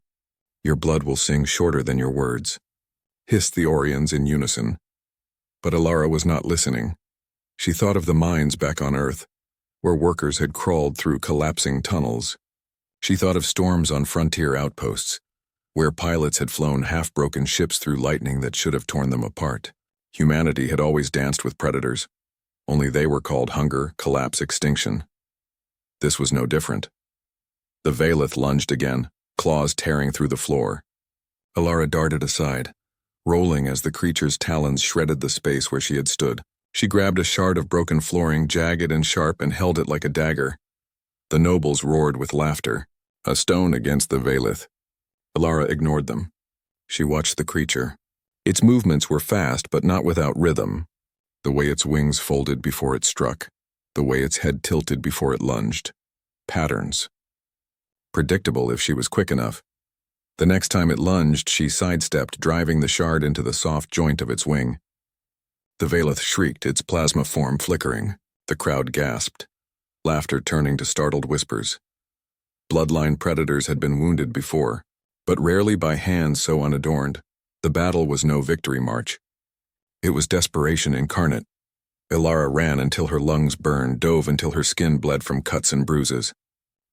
Your blood will sing shorter than your words, hissed the Orions in unison. But Elara was not listening. She thought of the mines back on Earth, where workers had crawled through collapsing tunnels. She thought of storms on frontier outposts, where pilots had flown half-broken ships through lightning that should have torn them apart. Humanity had always danced with predators, only they were called hunger, collapse, extinction. This was no different. The Vaelith lunged again, claws tearing through the floor. Elara darted aside, rolling as the creature's talons shredded the space where she had stood. She grabbed a shard of broken flooring, jagged and sharp, and held it like a dagger. The nobles roared with laughter. A stone against the Vaelith. Elara ignored them. She watched the creature. Its movements were fast, but not without rhythm. The way its wings folded before it struck. The way its head tilted before it lunged. Patterns. Predictable if she was quick enough. The next time it lunged, she sidestepped, driving the shard into the soft joint of its wing. The Vaelith shrieked, its plasma form flickering. The crowd gasped, laughter turning to startled whispers. Bloodline predators had been wounded before, but rarely by hands so unadorned. The battle was no victory march. It was desperation incarnate. Elara ran until her lungs burned, dove until her skin bled from cuts and bruises.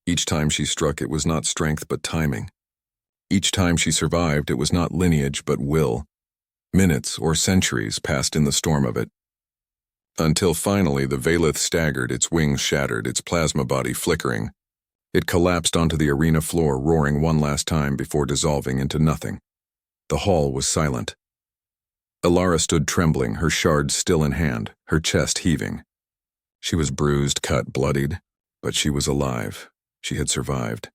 Each time she struck, it was not strength but timing. Each time she survived, it was not lineage but will. Minutes or centuries passed in the storm of it. Until finally the Vaelith staggered, its wings shattered, its plasma body flickering. It collapsed onto the arena floor, roaring one last time before dissolving into nothing. The hall was silent. Elara stood trembling, her shards still in hand, her chest heaving. She was bruised, cut, bloodied, but she was alive. She had survived.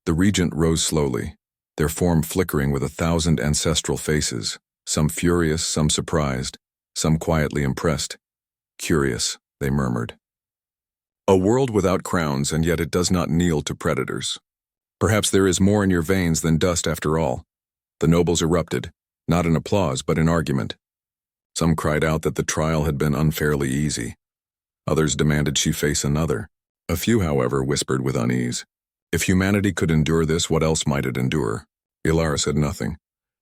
The regent rose slowly, their form flickering with 1,000 ancestral faces, some furious, some surprised, some quietly impressed. Curious, they murmured. A world without crowns, and yet it does not kneel to predators. Perhaps there is more in your veins than dust after all. The nobles erupted, not in applause but in argument. Some cried out that the trial had been unfairly easy. Others demanded she face another. A few, however, whispered with unease. If humanity could endure this, what else might it endure? Elara said nothing.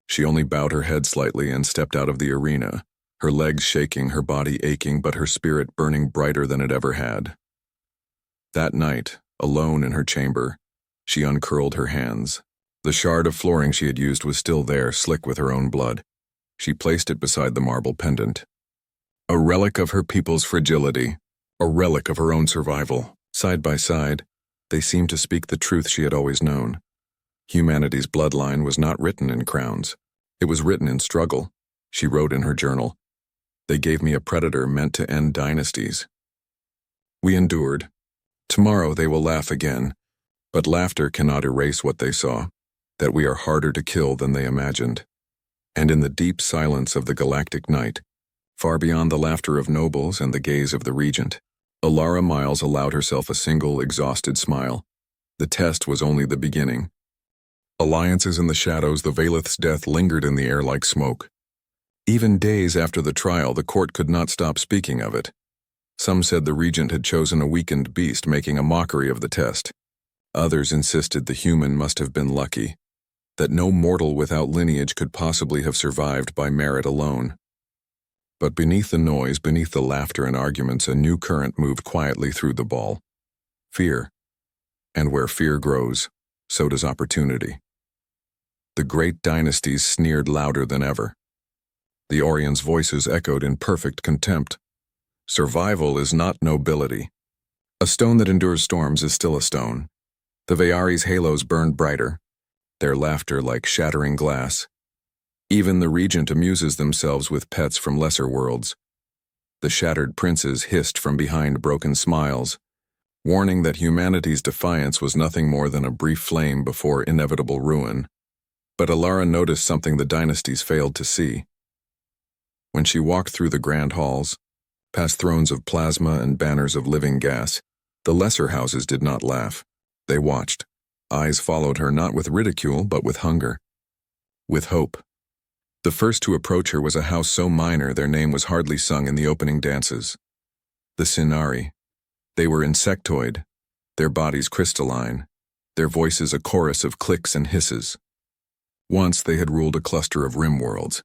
She only bowed her head slightly and stepped out of the arena, her legs shaking, her body aching, but her spirit burning brighter than it ever had. That night, alone in her chamber, she uncurled her hands. The shard of flooring she had used was still there, slick with her own blood. She placed it beside the marble pendant. A relic of her people's fragility, a relic of her own survival. Side by side, they seemed to speak the truth she had always known. Humanity's bloodline was not written in crowns. It was written in struggle, she wrote in her journal. They gave me a predator meant to end dynasties. We endured. Tomorrow they will laugh again, but laughter cannot erase what they saw, that we are harder to kill than they imagined. And in the deep silence of the galactic night, far beyond the laughter of nobles and the gaze of the regent, Elara Myles allowed herself a single, exhausted smile. The test was only the beginning. Alliances in the shadows, the Vaelith's death lingered in the air like smoke. Even days after the trial, the court could not stop speaking of it. Some said the regent had chosen a weakened beast, making a mockery of the test. Others insisted the human must have been lucky, that no mortal without lineage could possibly have survived by merit alone. But beneath the noise, beneath the laughter and arguments, a new current moved quietly through the ball. Fear. And where fear grows, so does opportunity. The great dynasties sneered louder than ever. The Orions' voices echoed in perfect contempt. Survival is not nobility. A stone that endures storms is still a stone. The Veyari's halos burned brighter, their laughter like shattering glass. Even the regent amuses themselves with pets from lesser worlds. The shattered princes hissed from behind broken smiles, warning that humanity's defiance was nothing more than a brief flame before inevitable ruin. But Elara noticed something the dynasties failed to see. When she walked through the grand halls, past thrones of plasma and banners of living gas, the lesser houses did not laugh. They watched. Eyes followed her not with ridicule but with hunger. With hope. The first to approach her was a house so minor their name was hardly sung in the opening dances. The Sinari. They were insectoid, their bodies crystalline, their voices a chorus of clicks and hisses. Once they had ruled a cluster of rim worlds.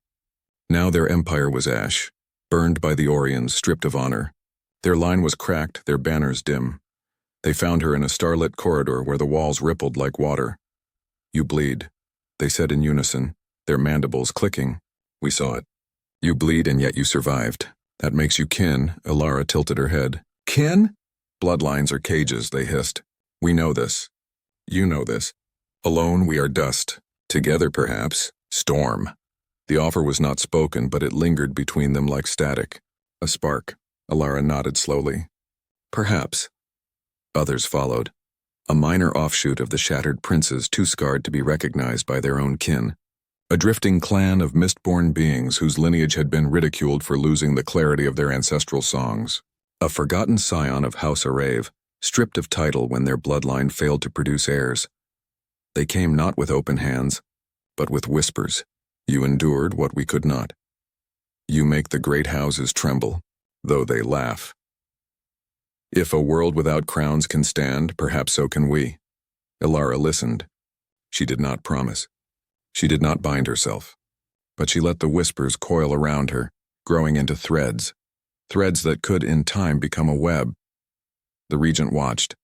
Now their empire was ash, burned by the Orions, stripped of honor. Their line was cracked, their banners dim. They found her in a starlit corridor where the walls rippled like water. "You bleed," they said in unison, their mandibles clicking. "We saw it. You bleed and yet you survived. That makes you kin." Elara tilted her head. "Kin?" "Bloodlines are cages," they hissed. "We know this. You know this. Alone we are dust. Together perhaps, storm." The offer was not spoken, but it lingered between them like static. A spark. Elara nodded slowly. "Perhaps." Others followed. A minor offshoot of the shattered princes too scarred to be recognized by their own kin. A drifting clan of mist-born beings whose lineage had been ridiculed for losing the clarity of their ancestral songs. A forgotten scion of House Arave, stripped of title when their bloodline failed to produce heirs. They came not with open hands, but with whispers. "You endured what we could not. You make the great houses tremble, though they laugh. If a world without crowns can stand, perhaps so can we." Elara listened. She did not promise. She did not bind herself. But she let the whispers coil around her, growing into threads. Threads that could, in time, become a web. The regent watched.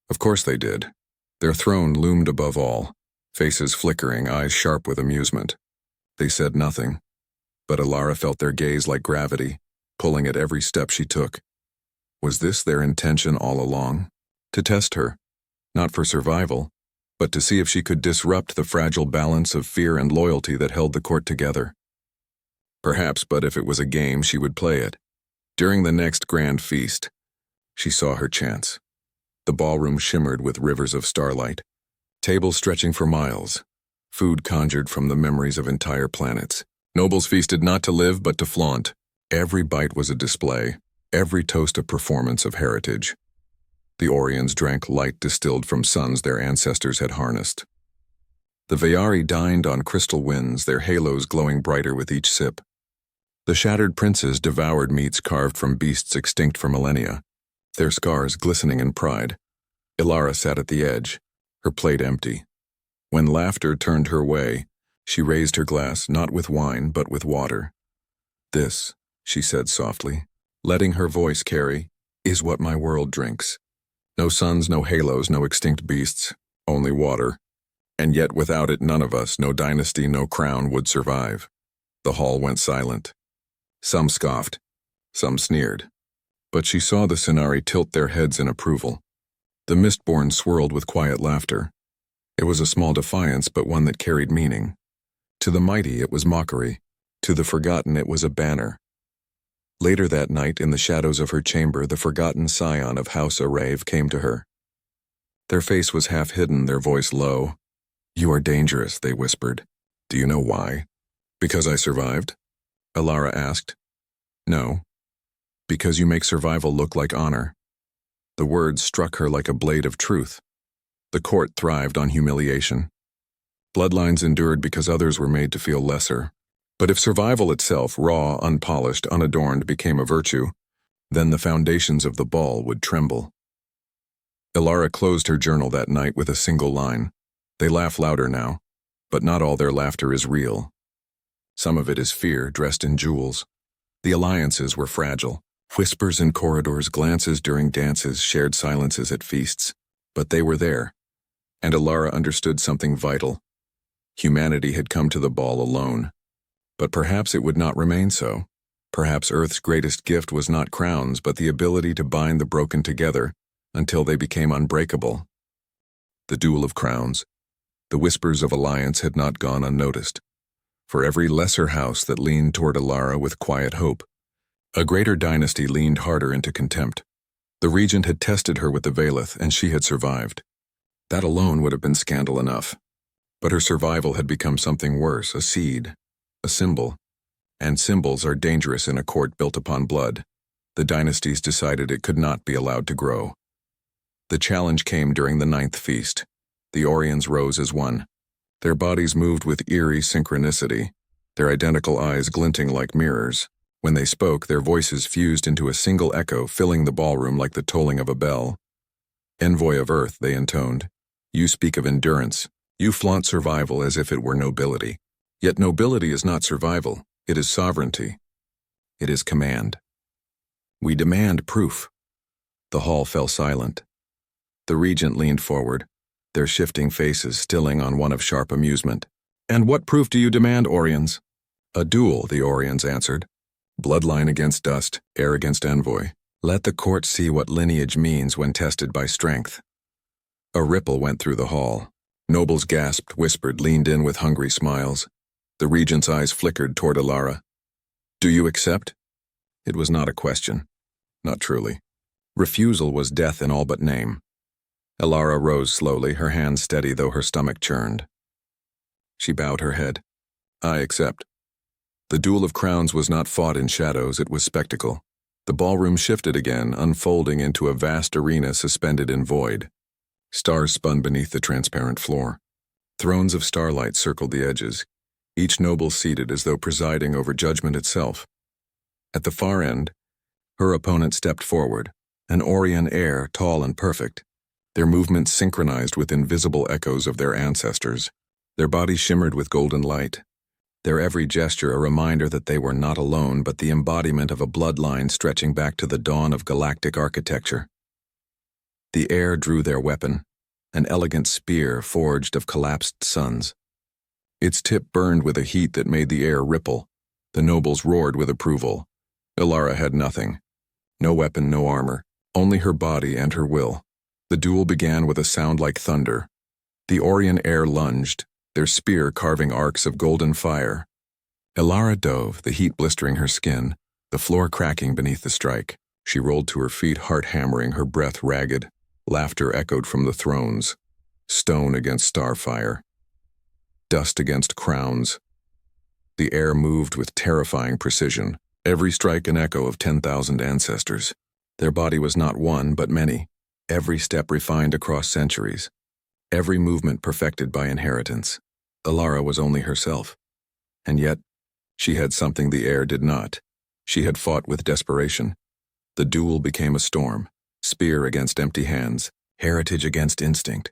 Of course they did. Their throne loomed above all, faces flickering, eyes sharp with amusement. They said nothing, but Elara felt their gaze like gravity, pulling at every step she took. Was this their intention all along? To test her, not for survival, but to see if she could disrupt the fragile balance of fear and loyalty that held the court together. Perhaps, but if it was a game, she would play it. During the next grand feast, she saw her chance. The ballroom shimmered with rivers of starlight, tables stretching for miles, food conjured from the memories of entire planets. Nobles feasted not to live but to flaunt. Every bite was a display, every toast a performance of heritage. The Orions drank light distilled from suns their ancestors had harnessed. The Veyari dined on crystal winds, their halos glowing brighter with each sip. The shattered princes devoured meats carved from beasts extinct for millennia, their scars glistening in pride. Elara sat at the edge, her plate empty. When laughter turned her way, she raised her glass not with wine but with water. "This," she said softly, letting her voice carry, "is what my world drinks. No suns, no halos, no extinct beasts, only water. And yet without it none of us, no dynasty, no crown would survive." The hall went silent. Some scoffed, some sneered. But she saw the Sinari tilt their heads in approval. The Mistborn swirled with quiet laughter. It was a small defiance, but one that carried meaning. To the mighty it was mockery. To the forgotten it was a banner. Later that night, in the shadows of her chamber, the forgotten scion of House Arave came to her. Their face was half hidden, their voice low. "You are dangerous," they whispered. "Do you know why?" "Because I survived?" Elara asked. "No. Because you make survival look like honor." The words struck her like a blade of truth. The court thrived on humiliation. Bloodlines endured because others were made to feel lesser. But if survival itself, raw, unpolished, unadorned, became a virtue, then the foundations of the ball would tremble. Elara closed her journal that night with a single line. They laugh louder now, but not all their laughter is real. Some of it is fear dressed in jewels. The alliances were fragile. Whispers in corridors, glances during dances, shared silences at feasts. But they were there. And Elara understood something vital. Humanity had come to the ball alone. But perhaps it would not remain so. Perhaps Earth's greatest gift was not crowns, but the ability to bind the broken together until they became unbreakable. The duel of crowns. The whispers of alliance had not gone unnoticed. For every lesser house that leaned toward Elara with quiet hope, a greater dynasty leaned harder into contempt. The regent had tested her with the Valeth, and she had survived. That alone would have been scandal enough. But her survival had become something worse, a seed, a symbol. And symbols are dangerous in a court built upon blood. The dynasties decided it could not be allowed to grow. The challenge came during the 9th feast. The Orions rose as one. Their bodies moved with eerie synchronicity, their identical eyes glinting like mirrors. When they spoke, their voices fused into a single echo, filling the ballroom like the tolling of a bell. Envoy of Earth, they intoned. You speak of endurance. You flaunt survival as if it were nobility. Yet nobility is not survival. It is sovereignty. It is command. We demand proof. The hall fell silent. The regent leaned forward, their shifting faces stilling on one of sharp amusement. And what proof do you demand, Orions? A duel, the Orions answered. Bloodline against dust, heir against envoy. Let the court see what lineage means when tested by strength. A ripple went through the hall. Nobles gasped, whispered, leaned in with hungry smiles. The regent's eyes flickered toward Elara. Do you accept? It was not a question. Not truly. Refusal was death in all but name. Elara rose slowly, her hands steady though her stomach churned. She bowed her head. I accept. The duel of crowns was not fought in shadows, it was spectacle. The ballroom shifted again, unfolding into a vast arena suspended in void. Stars spun beneath the transparent floor. Thrones of starlight circled the edges, each noble seated as though presiding over judgment itself. At the far end, her opponent stepped forward, an Orion heir, tall and perfect, their movements synchronized with invisible echoes of their ancestors. Their bodies shimmered with golden light, their every gesture a reminder that they were not alone but the embodiment of a bloodline stretching back to the dawn of galactic architecture. The heir drew their weapon, an elegant spear forged of collapsed suns. Its tip burned with a heat that made the air ripple. The nobles roared with approval. Elara had nothing. No weapon, no armor, only her body and her will. The duel began with a sound like thunder. The Orion heir lunged, their spear carving arcs of golden fire. Elara dove, the heat blistering her skin, the floor cracking beneath the strike. She rolled to her feet, heart hammering, her breath ragged. Laughter echoed from the thrones. Stone against starfire. Dust against crowns. The air moved with terrifying precision, every strike an echo of 10,000 ancestors. Their body was not one, but many, every step refined across centuries, every movement perfected by inheritance. Elara was only herself. And yet, she had something the air did not. She had fought with desperation. The duel became a storm, spear against empty hands, heritage against instinct.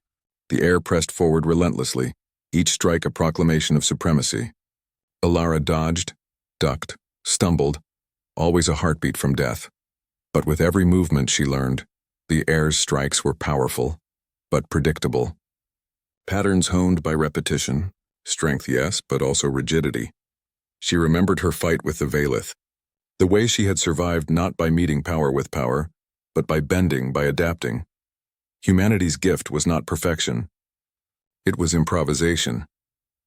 The air pressed forward relentlessly, each strike a proclamation of supremacy. Elara dodged, ducked, stumbled, always a heartbeat from death. But with every movement, she learned, the air's strikes were powerful, but predictable. Patterns honed by repetition, strength yes, but also rigidity. She remembered her fight with the Valeth, the way she had survived not by meeting power with power, but by bending, by adapting. Humanity's gift was not perfection. It was improvisation.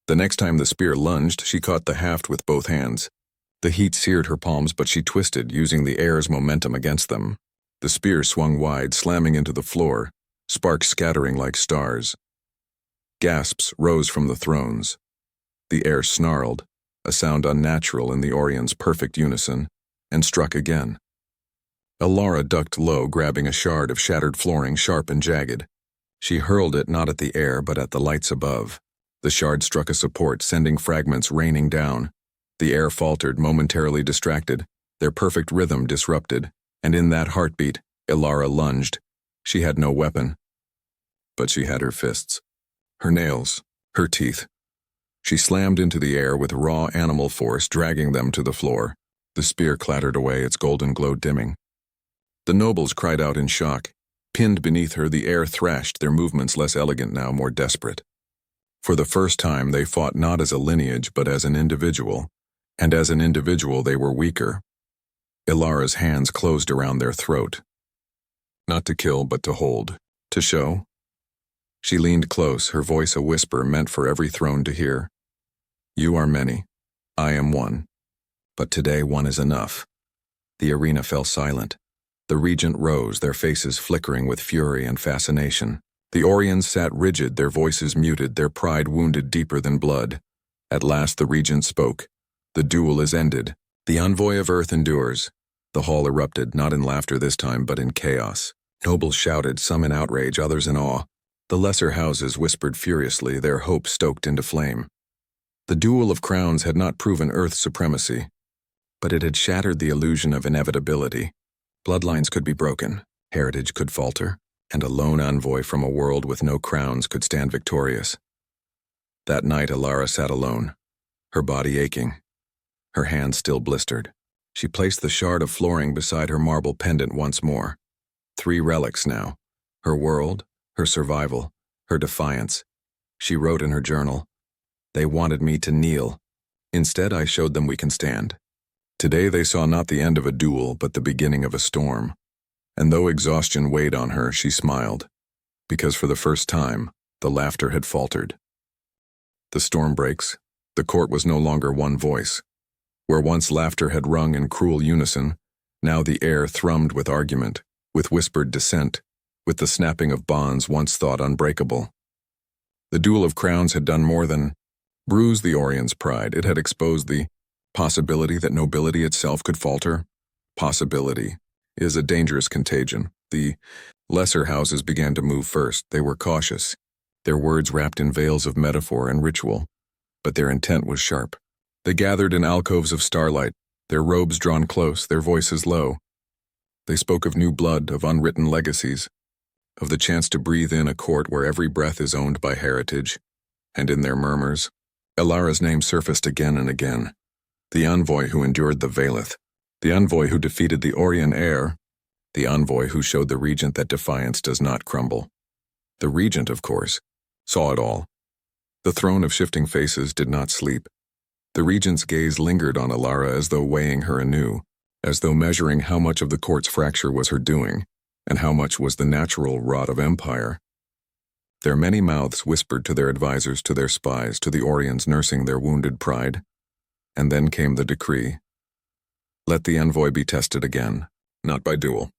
The next time the spear lunged, she caught the haft with both hands. The heat seared her palms, but she twisted, using the air's momentum against them. The spear swung wide, slamming into the floor, sparks scattering like stars. Gasps rose from the thrones. The air snarled, a sound unnatural in the Orion's perfect unison, and struck again. Elara ducked low, grabbing a shard of shattered flooring, sharp and jagged. She hurled it not at the air, but at the lights above. The shard struck a support, sending fragments raining down. The air faltered, momentarily distracted, their perfect rhythm disrupted, and in that heartbeat, Elara lunged. She had no weapon, but she had her fists, her nails, her teeth. She slammed into the air with raw animal force, dragging them to the floor. The spear clattered away, its golden glow dimming. The nobles cried out in shock. Pinned beneath her, the air thrashed, their movements less elegant now, more desperate. For the first time, they fought not as a lineage, but as an individual. And as an individual, they were weaker. Elara's hands closed around their throat. Not to kill, but to hold. To show. She leaned close, her voice a whisper meant for every throne to hear. You are many. I am one. But today one is enough. The arena fell silent. The regent rose, their faces flickering with fury and fascination. The Oriens sat rigid, their voices muted, their pride wounded deeper than blood. At last the regent spoke. The duel is ended. The envoy of earth endures. The hall erupted, not in laughter this time, but in chaos. Nobles shouted, some in outrage, others in awe. The lesser houses whispered furiously, their hopes stoked into flame. The duel of crowns had not proven Earth's supremacy, but it had shattered the illusion of inevitability. Bloodlines could be broken, heritage could falter, and a lone envoy from a world with no crowns could stand victorious. That night Elara sat alone, her body aching, her hands still blistered. She placed the shard of flooring beside her marble pendant once more. 3 relics now, her world, her survival, her defiance. She wrote in her journal, "They wanted me to kneel. Instead, I showed them we can stand." Today they saw not the end of a duel, but the beginning of a storm. And though exhaustion weighed on her, she smiled, because for the first time, the laughter had faltered. The storm breaks. The court was no longer one voice. Where once laughter had rung in cruel unison, now the air thrummed with argument, with whispered dissent, with the snapping of bonds once thought unbreakable. The duel of crowns had done more than bruise the Orien's pride. It had exposed the possibility that nobility itself could falter. Possibility is a dangerous contagion. The lesser houses began to move first. They were cautious, their words wrapped in veils of metaphor and ritual, but their intent was sharp. They gathered in alcoves of starlight, their robes drawn close, their voices low. They spoke of new blood, of unwritten legacies, of the chance to breathe in a court where every breath is owned by heritage. And in their murmurs, Elara's name surfaced again and again. The envoy who endured the Valeth, the envoy who defeated the Orien heir, the envoy who showed the regent that defiance does not crumble. The regent, of course, saw it all. The throne of shifting faces did not sleep. The regent's gaze lingered on Elara as though weighing her anew, as though measuring how much of the court's fracture was her doing, and how much was the natural rot of empire. Their many mouths whispered to their advisors, to their spies, to the Oriens nursing their wounded pride. And then came the decree. Let the envoy be tested again, not by duel,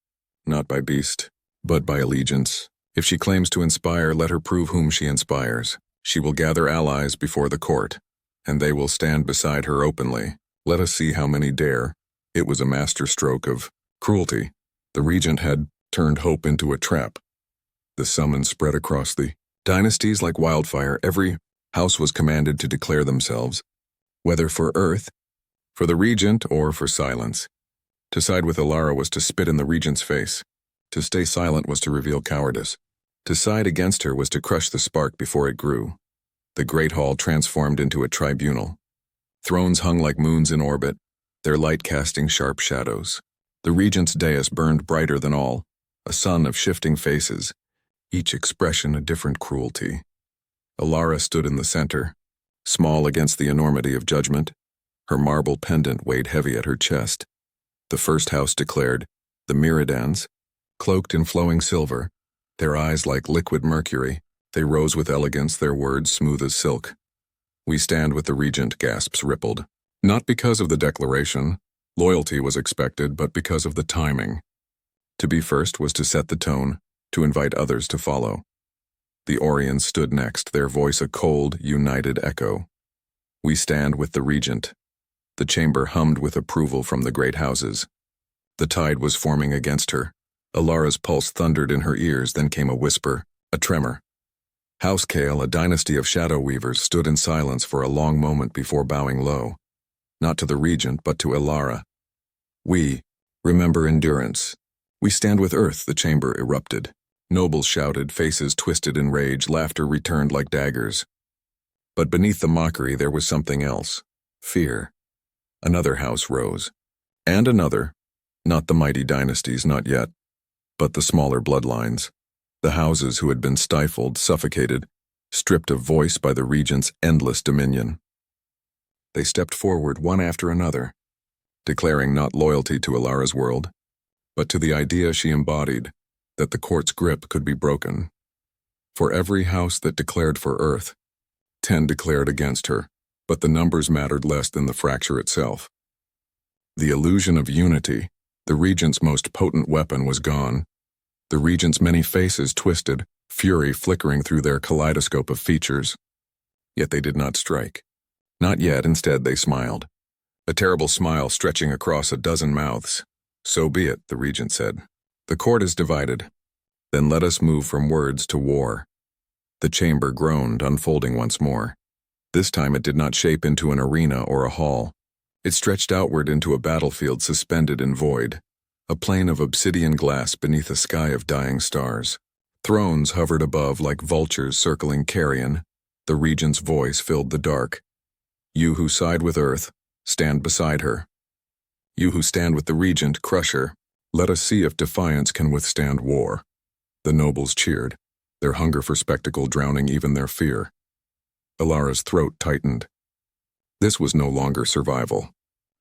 not by beast, but by allegiance. If she claims to inspire, let her prove whom she inspires. She will gather allies before the court, and they will stand beside her openly. Let us see how many dare. It was a masterstroke of cruelty. The regent had turned hope into a trap. The summons spread across the dynasties like wildfire. Every house was commanded to declare themselves, whether for earth, for the regent, or for silence. To side with Elara was to spit in the regent's face. To stay silent was to reveal cowardice. To side against her was to crush the spark before it grew. The great hall transformed into a tribunal. Thrones hung like moons in orbit, their light casting sharp shadows. The regent's dais burned brighter than all, a sun of shifting faces, each expression a different cruelty. Elara stood in the center, small against the enormity of judgment. Her marble pendant weighed heavy at her chest. The first house declared, the Myrmidons, cloaked in flowing silver, their eyes like liquid mercury. They rose with elegance, their words smooth as silk. We stand with the regent, gasps rippled. Not because of the declaration, loyalty was expected, but because of the timing. To be first was to set the tone, to invite others to follow. The Oriens stood next, their voice a cold, united echo. We stand with the regent. The chamber hummed with approval from the great houses. The tide was forming against her. Elara's pulse thundered in her ears, then came a whisper, a tremor. House Kale, a dynasty of shadow weavers, stood in silence for a long moment before bowing low. Not to the regent, but to Elara. We remember endurance. We stand with earth, the chamber erupted. Nobles shouted, faces twisted in rage, laughter returned like daggers. But beneath the mockery there was something else. Fear. Another house rose. And another, not the mighty dynasties, not yet, but the smaller bloodlines, the houses who had been stifled, suffocated, stripped of voice by the regent's endless dominion. They stepped forward one after another, declaring not loyalty to Elara's world, but to the idea she embodied that the court's grip could be broken. For every house that declared for Earth, 10 declared against her, but the numbers mattered less than the fracture itself. The illusion of unity, the regent's most potent weapon, was gone. The regent's many faces twisted, fury flickering through their kaleidoscope of features. Yet they did not strike. Not yet. Instead, they smiled. A terrible smile stretching across a dozen mouths. "So be it," the regent said. "The court is divided. Then let us move from words to war." The chamber groaned, unfolding once more. This time it did not shape into an arena or a hall. It stretched outward into a battlefield suspended in void, a plain of obsidian glass beneath a sky of dying stars. Thrones hovered above like vultures circling carrion. The regent's voice filled the dark. "You who side with Earth, stand beside her. You who stand with the regent, crush her. Let us see if defiance can withstand war." The nobles cheered, their hunger for spectacle drowning even their fear. Elara's throat tightened. This was no longer survival.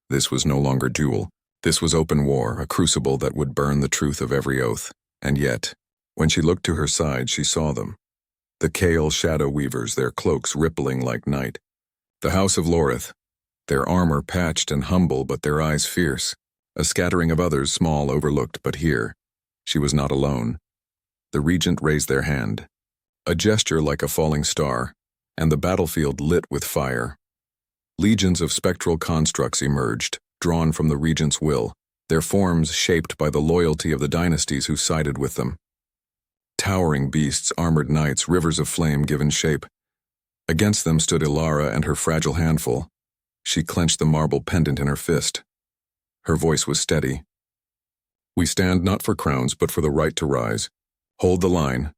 This was no longer duel. This was open war, a crucible that would burn the truth of every oath. And yet, when she looked to her side, she saw them. The Kale shadow weavers, their cloaks rippling like night. The House of Lorith, their armor patched and humble, but their eyes fierce. A scattering of others, small, overlooked, but here, she was not alone. The regent raised their hand. A gesture like a falling star, and the battlefield lit with fire. Legions of spectral constructs emerged, drawn from the regent's will, their forms shaped by the loyalty of the dynasties who sided with them. Towering beasts, armored knights, rivers of flame given shape. Against them stood Elara and her fragile handful. She clenched the marble pendant in her fist. Her voice was steady. "We stand not for crowns, but for the right to rise. Hold the line."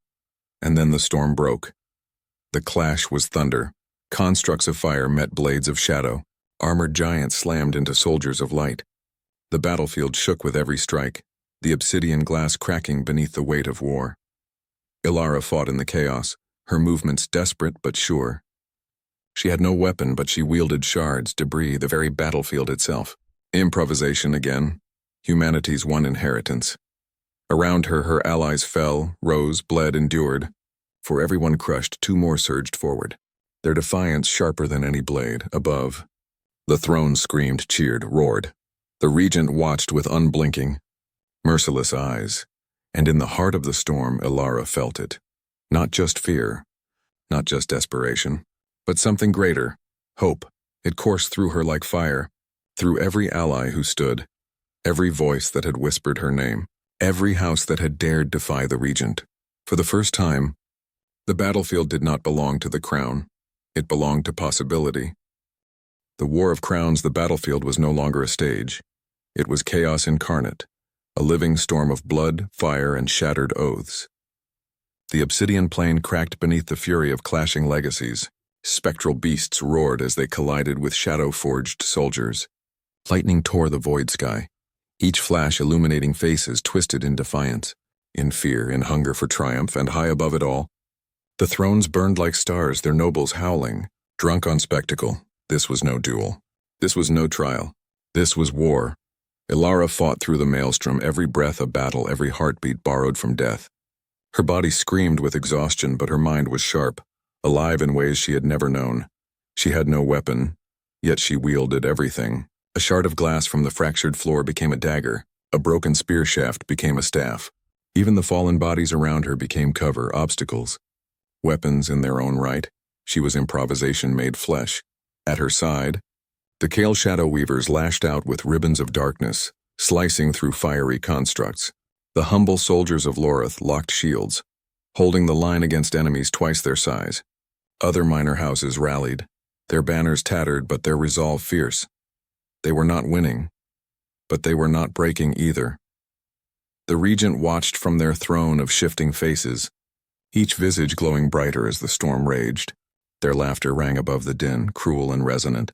And then the storm broke. The clash was thunder. Constructs of fire met blades of shadow. Armored giants slammed into soldiers of light. The battlefield shook with every strike, the obsidian glass cracking beneath the weight of war. Elara fought in the chaos, her movements desperate but sure. She had no weapon, but she wielded shards, debris, the very battlefield itself. Improvisation again, humanity's one inheritance. Around her, her allies fell, rose, bled, endured. For every one crushed, 2 more surged forward, their defiance sharper than any blade. Above, the throne screamed, cheered, roared. The regent watched with unblinking, merciless eyes, and in the heart of the storm, Elara felt it. Not just fear, not just desperation, but something greater, hope. It coursed through her like fire, through every ally who stood, every voice that had whispered her name, every house that had dared defy the regent. For the first time, the battlefield did not belong to the crown. It belonged to possibility. The war of crowns, the battlefield was no longer a stage. It was chaos incarnate, a living storm of blood, fire, and shattered oaths. The obsidian plain cracked beneath the fury of clashing legacies. Spectral beasts roared as they collided with shadow-forged soldiers. Lightning tore the void sky, each flash illuminating faces twisted in defiance, in fear, in hunger for triumph, and high above it all, the thrones burned like stars, their nobles howling, drunk on spectacle. This was no duel. This was no trial. This was war. Elara fought through the maelstrom, every breath a battle, every heartbeat borrowed from death. Her body screamed with exhaustion, but her mind was sharp, alive in ways she had never known. She had no weapon, yet she wielded everything. A shard of glass from the fractured floor became a dagger. A broken spear shaft became a staff. Even the fallen bodies around her became cover, obstacles. Weapons in their own right, she was improvisation made flesh. At her side, the Kale shadow weavers lashed out with ribbons of darkness, slicing through fiery constructs. The humble soldiers of Lorith locked shields, holding the line against enemies twice their size. Other minor houses rallied, their banners tattered but their resolve fierce. They were not winning, but they were not breaking either. The regent watched from their throne of shifting faces, each visage glowing brighter as the storm raged. Their laughter rang above the din, cruel and resonant,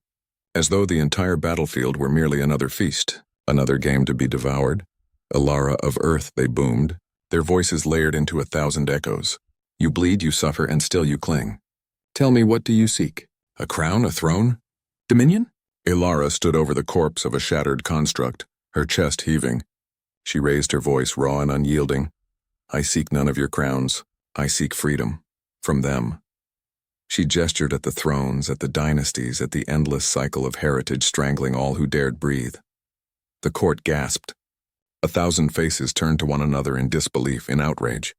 as though the entire battlefield were merely another feast. Another game to be devoured? Elara of Earth, they boomed, their voices layered into 1,000 echoes. You bleed, you suffer, and still you cling. Tell me, what do you seek? A crown, a throne? Dominion? Elara stood over the corpse of a shattered construct, her chest heaving. She raised her voice, raw and unyielding. I seek none of your crowns. I seek freedom. From them. She gestured at the thrones, at the dynasties, at the endless cycle of heritage strangling all who dared breathe. The court gasped. 1,000 faces turned to one another in disbelief, in outrage.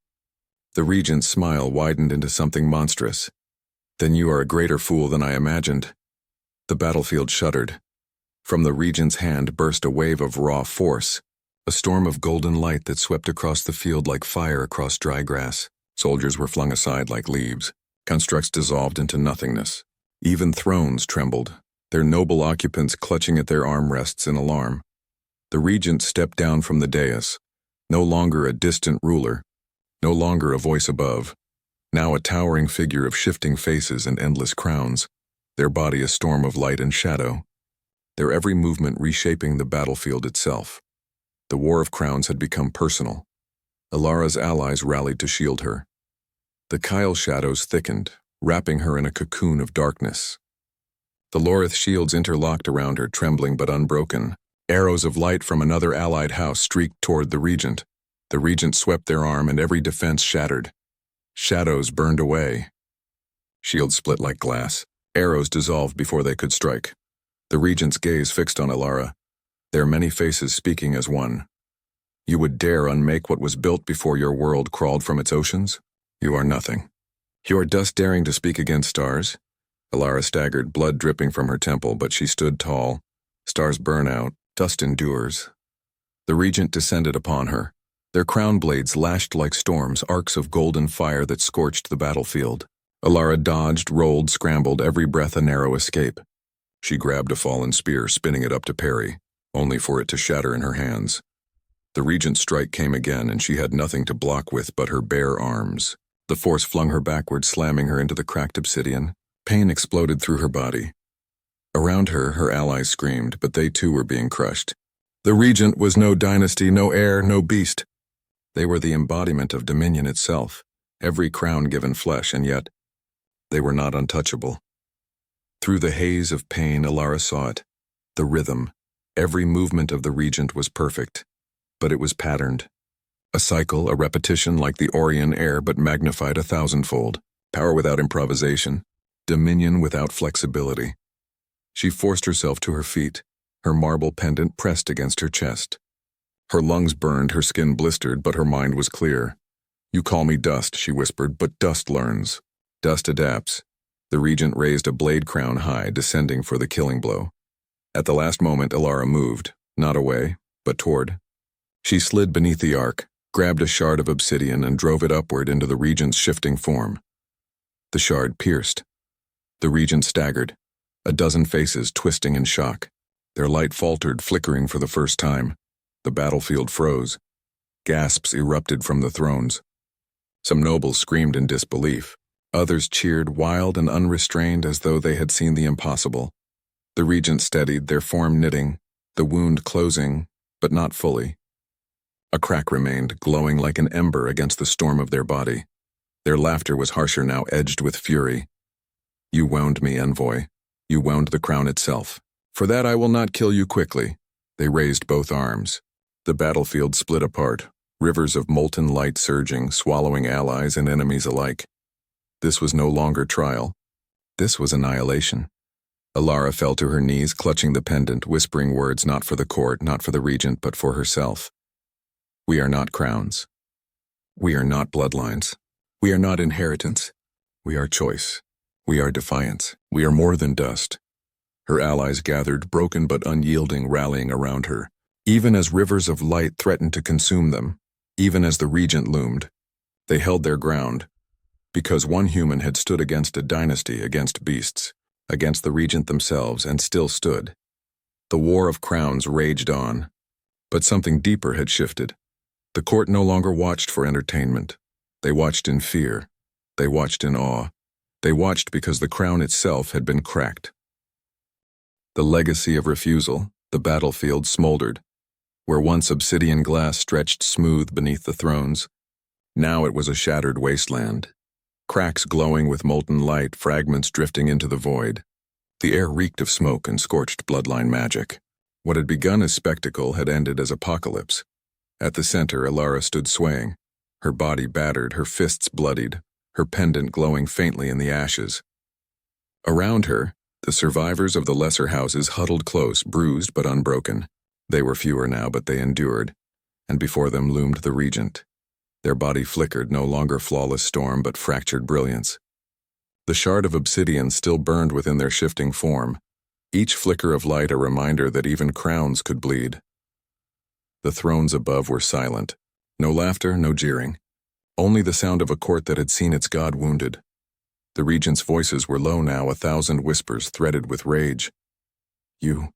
The regent's smile widened into something monstrous. Then you are a greater fool than I imagined. The battlefield shuddered. From the regent's hand burst a wave of raw force, a storm of golden light that swept across the field like fire across dry grass. Soldiers were flung aside like leaves. Constructs dissolved into nothingness. Even thrones trembled, their noble occupants clutching at their armrests in alarm. The regent stepped down from the dais, no longer a distant ruler, no longer a voice above, now a towering figure of shifting faces and endless crowns, their body a storm of light and shadow, their every movement reshaping the battlefield itself. The war of crowns had become personal. Elara's allies rallied to shield her. The Kyle shadows thickened, wrapping her in a cocoon of darkness. The Lorith shields interlocked around her, trembling but unbroken. Arrows of light from another allied house streaked toward the regent. The regent swept their arm and every defense shattered. Shadows burned away. Shields split like glass. Arrows dissolved before they could strike. The regent's gaze fixed on Elara, their many faces speaking as one. You would dare unmake what was built before your world crawled from its oceans? You are nothing. You are dust daring to speak against stars? Elara staggered, blood dripping from her temple, but she stood tall. Stars burn out, dust endures. The regent descended upon her. Their crown blades lashed like storms, arcs of golden fire that scorched the battlefield. Elara dodged, rolled, scrambled, every breath a narrow escape. She grabbed a fallen spear, spinning it up to parry, only for it to shatter in her hands. The regent's strike came again, and she had nothing to block with but her bare arms. The force flung her backward, slamming her into the cracked obsidian. Pain exploded through her body. Around her, her allies screamed, but they too were being crushed. The regent was no dynasty, no heir, no beast. They were the embodiment of dominion itself, every crown given flesh, and yet they were not untouchable. Through the haze of pain, Elara saw it. The rhythm. Every movement of the regent was perfect, but it was patterned. A cycle, a repetition like the Orion air, but magnified 1,000-fold. Power without improvisation. Dominion without flexibility. She forced herself to her feet, her marble pendant pressed against her chest. Her lungs burned, her skin blistered, but her mind was clear. You call me dust, she whispered, but dust learns. Dust adapts. The regent raised a blade crown high, descending for the killing blow. At the last moment, Elara moved, not away, but toward. She slid beneath the arc, grabbed a shard of obsidian and drove it upward into the regent's shifting form. The shard pierced. The regent staggered, a dozen faces twisting in shock. Their light faltered, flickering for the first time. The battlefield froze. Gasps erupted from the thrones. Some nobles screamed in disbelief. Others cheered, wild and unrestrained, as though they had seen the impossible. The regent steadied, their form knitting, the wound closing, but not fully. A crack remained, glowing like an ember against the storm of their body. Their laughter was harsher now, edged with fury. You wound me, envoy. You wound the crown itself. For that I will not kill you quickly. They raised both arms. The battlefield split apart, rivers of molten light surging, swallowing allies and enemies alike. This was no longer trial. This was annihilation. Elara fell to her knees, clutching the pendant, whispering words not for the court, not for the regent, but for herself. We are not crowns. We are not bloodlines. We are not inheritance. We are choice. We are defiance. We are more than dust. Her allies gathered, broken but unyielding, rallying around her, even as rivers of light threatened to consume them, even as the regent loomed. They held their ground, because one human had stood against a dynasty, against beasts, against the regent themselves, and still stood. The war of crowns raged on, but something deeper had shifted. The court no longer watched for entertainment. They watched in fear. They watched in awe. They watched because the crown itself had been cracked. The legacy of refusal, the battlefield smoldered, Where once obsidian glass stretched smooth beneath the thrones, now it was a shattered wasteland. Cracks glowing with molten light, fragments drifting into the void. The air reeked of smoke and scorched bloodline magic. What had begun as spectacle had ended as apocalypse. At the center, Elara stood swaying, her body battered, her fists bloodied, her pendant glowing faintly in the ashes. Around her, the survivors of the lesser houses huddled close, bruised but unbroken. They were fewer now, but they endured, and before them loomed the regent. Their body flickered, no longer flawless storm, but fractured brilliance. The shard of obsidian still burned within their shifting form, each flicker of light a reminder that even crowns could bleed. The thrones above were silent. No laughter, no jeering. Only the sound of a court that had seen its god wounded. The regent's voices were low now, 1,000 whispers threaded with rage. You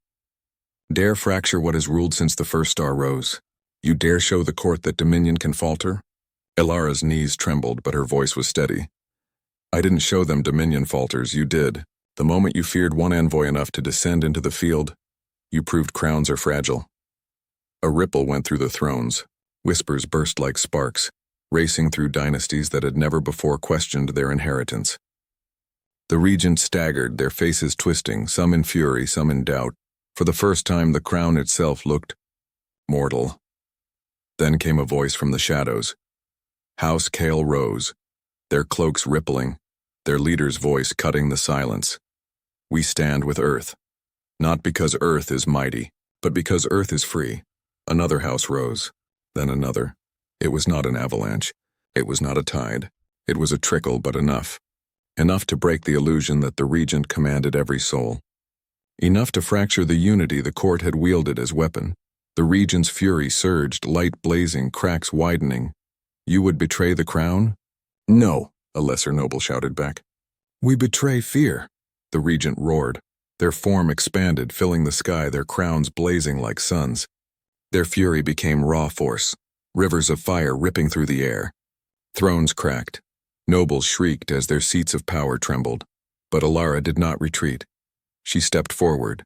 dare fracture what has ruled since the first star rose? You dare show the court that dominion can falter? Elara's knees trembled, but her voice was steady. I didn't show them dominion falters, you did. The moment you feared one envoy enough to descend into the field, you proved crowns are fragile. A ripple went through the thrones. Whispers burst like sparks, racing through dynasties that had never before questioned their inheritance. The regents staggered, their faces twisting, some in fury, some in doubt. For the first time, the crown itself looked mortal. Then came a voice from the shadows. House Kale rose, their cloaks rippling, their leader's voice cutting the silence. We stand with Earth. Not because Earth is mighty, but because Earth is free. Another house rose, then another. It was not an avalanche. It was not a tide. It was a trickle, but enough. Enough to break the illusion that the regent commanded every soul. Enough to fracture the unity the court had wielded as weapon. The regent's fury surged, light blazing, cracks widening. You would betray the crown? No, a lesser noble shouted back. We betray fear, the regent roared. Their form expanded, filling the sky, their crowns blazing like suns. Their fury became raw force, rivers of fire ripping through the air. Thrones cracked. Nobles shrieked as their seats of power trembled. But Elara did not retreat. She stepped forward.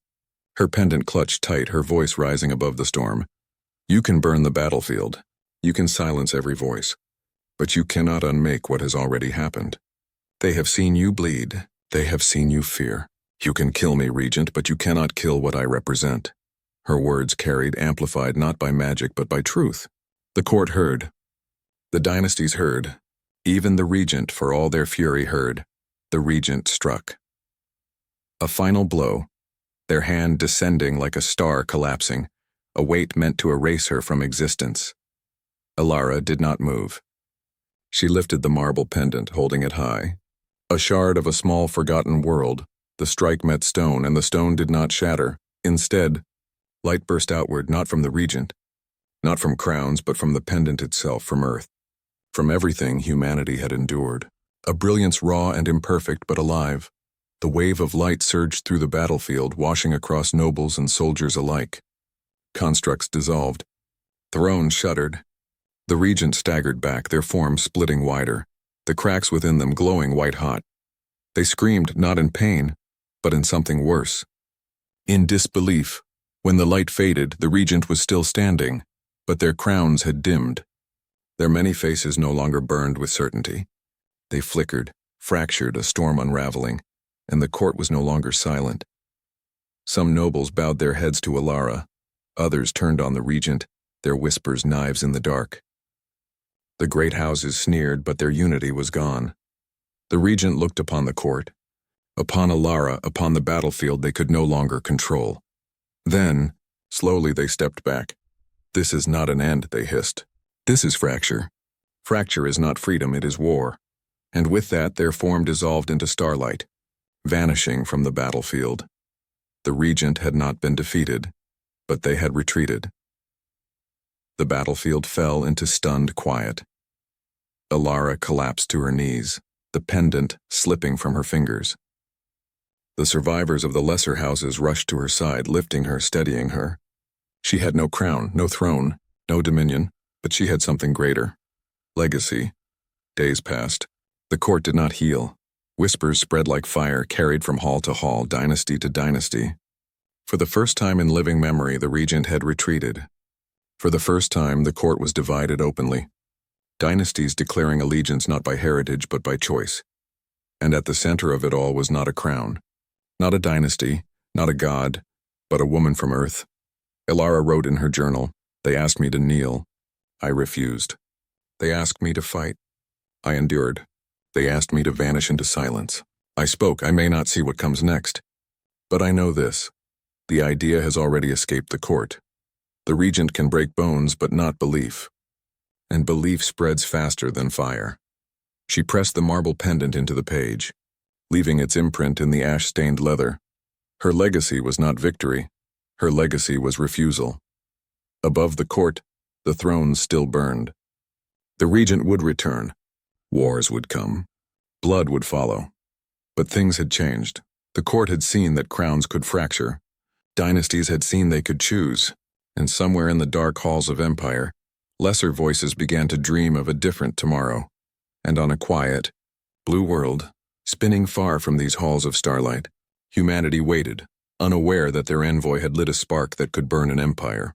Her pendant clutched tight, her voice rising above the storm. You can burn the battlefield. You can silence every voice. But you cannot unmake what has already happened. They have seen you bleed. They have seen you fear. You can kill me, Regent, but you cannot kill what I represent. Her words carried, amplified not by magic but by truth. The court heard. The dynasties heard. Even the regent, for all their fury, heard. The regent struck. A final blow, their hand descending like a star collapsing, a weight meant to erase her from existence. Elara did not move. She lifted the marble pendant, holding it high. A shard of a small forgotten world, the strike met stone, and the stone did not shatter. Instead, light burst outward, not from the regent, not from crowns, but from the pendant itself, from Earth, from everything humanity had endured. A brilliance raw and imperfect, but alive. The wave of light surged through the battlefield, washing across nobles and soldiers alike. Constructs dissolved. Thrones shuddered. The regent staggered back, their forms splitting wider, the cracks within them glowing white-hot. They screamed not in pain, but in something worse. In disbelief. When the light faded, the regent was still standing, but their crowns had dimmed. Their many faces no longer burned with certainty. They flickered, fractured, a storm unraveling, and the court was no longer silent. Some nobles bowed their heads to Elara. Others turned on the regent, their whispers knives in the dark. The great houses sneered, but their unity was gone. The regent looked upon the court, upon Elara, upon the battlefield they could no longer control. Then, slowly they stepped back. This is not an end, they hissed. This is fracture. Fracture is not freedom, it is war. And with that, their form dissolved into starlight, vanishing from the battlefield. The regent had not been defeated, but they had retreated. The battlefield fell into stunned quiet. Elara collapsed to her knees, the pendant slipping from her fingers. The survivors of the lesser houses rushed to her side, lifting her, steadying her. She had no crown, no throne, no dominion, but she had something greater. Legacy. Days passed. The court did not heal. Whispers spread like fire, carried from hall to hall, dynasty to dynasty. For the first time in living memory, the regent had retreated. For the first time, the court was divided openly. Dynasties declaring allegiance not by heritage but by choice. And at the center of it all was not a crown, not a dynasty, not a god, but a woman from Earth. Elara wrote in her journal, "They asked me to kneel. I refused. They asked me to fight. I endured. They asked me to vanish into silence. I spoke. I may not see what comes next. But I know this. The idea has already escaped the court. The regent can break bones, but not belief. And belief spreads faster than fire." She pressed the marble pendant into the page, leaving its imprint in the ash-stained leather. Her legacy was not victory. Her legacy was refusal. Above the court, the thrones still burned. The regent would return. Wars would come. Blood would follow. But things had changed. The court had seen that crowns could fracture. Dynasties had seen they could choose. And somewhere in the dark halls of empire, lesser voices began to dream of a different tomorrow. And on a quiet, blue world, spinning far from these halls of starlight, humanity waited, unaware that their envoy had lit a spark that could burn an empire.